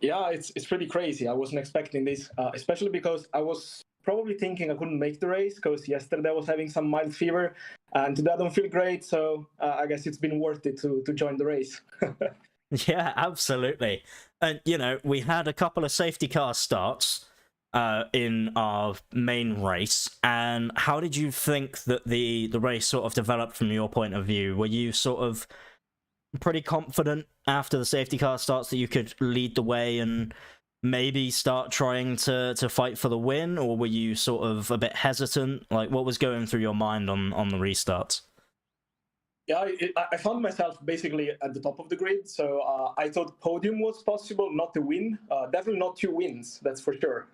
Yeah, it's pretty crazy. I wasn't expecting this, especially because I was probably thinking I couldn't make the race because yesterday I was having some mild fever and today I don't feel great. So I guess it's been worth it to join the race. Yeah, absolutely. And, you know, we had a couple of safety car starts in our main race. And how did you think that the race sort of developed from your point of view? Were you sort of pretty confident after the safety car starts that you could lead the way and maybe start trying to fight for the win? Or were you sort of a bit hesitant? Like, what was going through your mind on the restarts? Yeah, I found myself basically at the top of the grid, so I thought podium was possible, not a win. Definitely not 2 wins, that's for sure.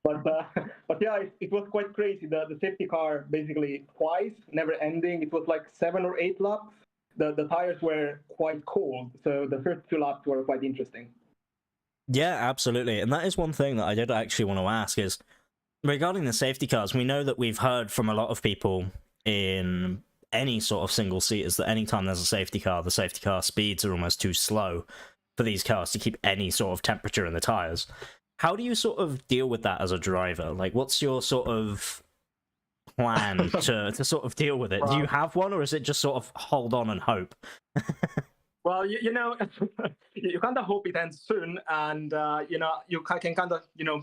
but yeah, it was quite crazy. The safety car basically twice, never ending. It was like 7 or 8 laps. The tires were quite cold, so the first 2 laps were quite interesting. Yeah, absolutely. And that is one thing that I did actually want to ask is, regarding the safety cars, we know that we've heard from a lot of people in any sort of single seaters that anytime there's a safety car, the safety car speeds are almost too slow for these cars to keep any sort of temperature in the tires. How do you sort of deal with that as a driver? Like, what's your sort of plan to sort of deal with it? Do you have one, or is it just sort of hold on and hope? Well, you know, you kind of hope it ends soon, and you know, you can kind of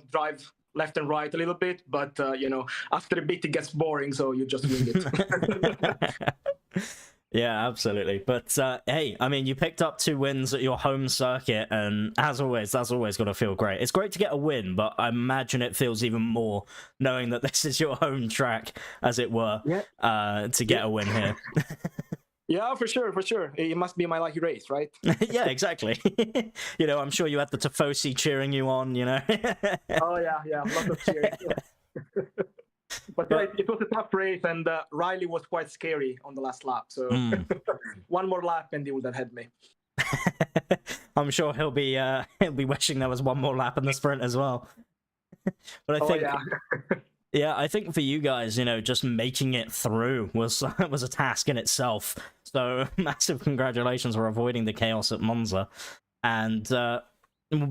drive left and right a little bit, but you know, after a bit it gets boring, so you just wing it. Yeah, absolutely. But hey, I mean, you picked up 2 wins at your home circuit, and as always, that's always going to feel great. It's great to get a win, but I imagine it feels even more knowing that this is your home track, as it were, to get a win here. Yeah, for sure, for sure. It must be my lucky race, right? Yeah, exactly. You know, I'm sure you had the Tifosi cheering you on, you know? Oh, yeah, lots of cheering. But yeah, it was a tough race, and Riley was quite scary on the last lap. So one more lap, and he would have had me. I'm sure he'll be wishing there was one more lap in the sprint as well. But I think, yeah, I think for you guys, you know, just making it through was a task in itself. So massive congratulations for avoiding the chaos at Monza. And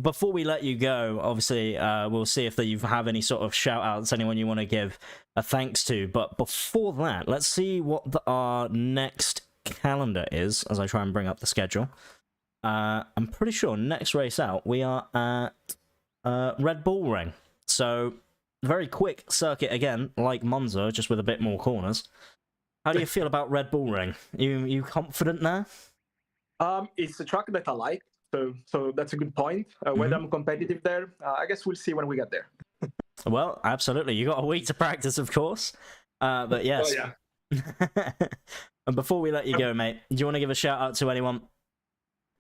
before we let you go, obviously, we'll see if you have any sort of shout outs, anyone you want to give a thanks to. But before that, let's see what our next calendar is as I try and bring up the schedule. I'm pretty sure next race out, we are at Red Bull Ring. So, very quick circuit again, like Monza, just with a bit more corners. How do you feel about Red Bull Ring? You confident there? It's a track that I like. So that's a good point. Whether I'm competitive there, I guess we'll see when we get there. Well, absolutely. You got a week to practice, of course. But yes. Oh, yeah. And before we let you go, mate, do you want to give a shout out to anyone?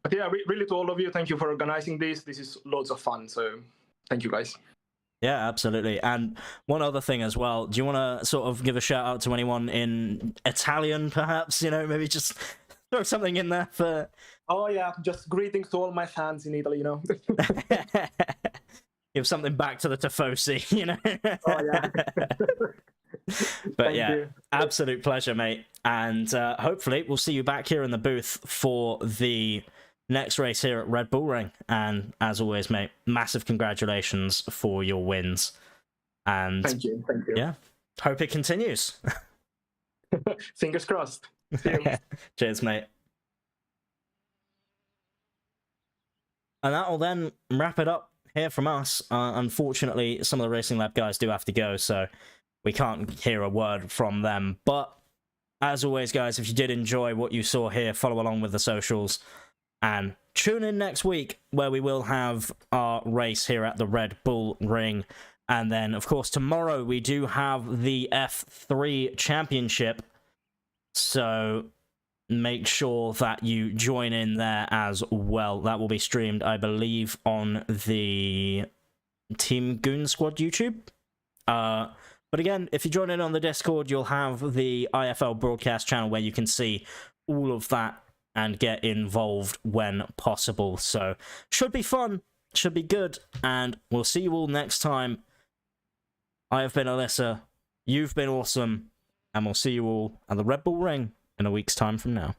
But yeah, really to all of you, thank you for organizing this. This is loads of fun. So thank you, guys. Yeah, absolutely. And one other thing as well, do you want to sort of give a shout out to anyone in Italian, perhaps? You know, maybe just throw something in there for... Oh, yeah, just greetings to all my fans in Italy, you know. Give something back to the Tifosi, you know. Oh, yeah. But Thank yeah, you. absolute pleasure, mate. And hopefully we'll see you back here in the booth for the next race here at Red Bull Ring. And as always, mate, massive congratulations for your wins. And Thank you. Yeah, hope it continues. Fingers crossed. See you. Cheers, mate. And that will then wrap it up here from us. Unfortunately, some of the Racing Lab guys do have to go, so we can't hear a word from them. But as always, guys, if you did enjoy what you saw here, follow along with the socials. And tune in next week, where we will have our race here at the Red Bull Ring. And then, of course, tomorrow we do have the F3 Championship. So make sure that you join in there as well. That will be streamed, I believe, on the Team Goon Squad YouTube. But again, if you join in on the Discord, you'll have the IFL broadcast channel where you can see all of that and get involved when possible. So, should be fun, should be good, and we'll see you all next time. I have been Alyssa, you've been awesome, and we'll see you all at the Red Bull Ring in a week's time from now.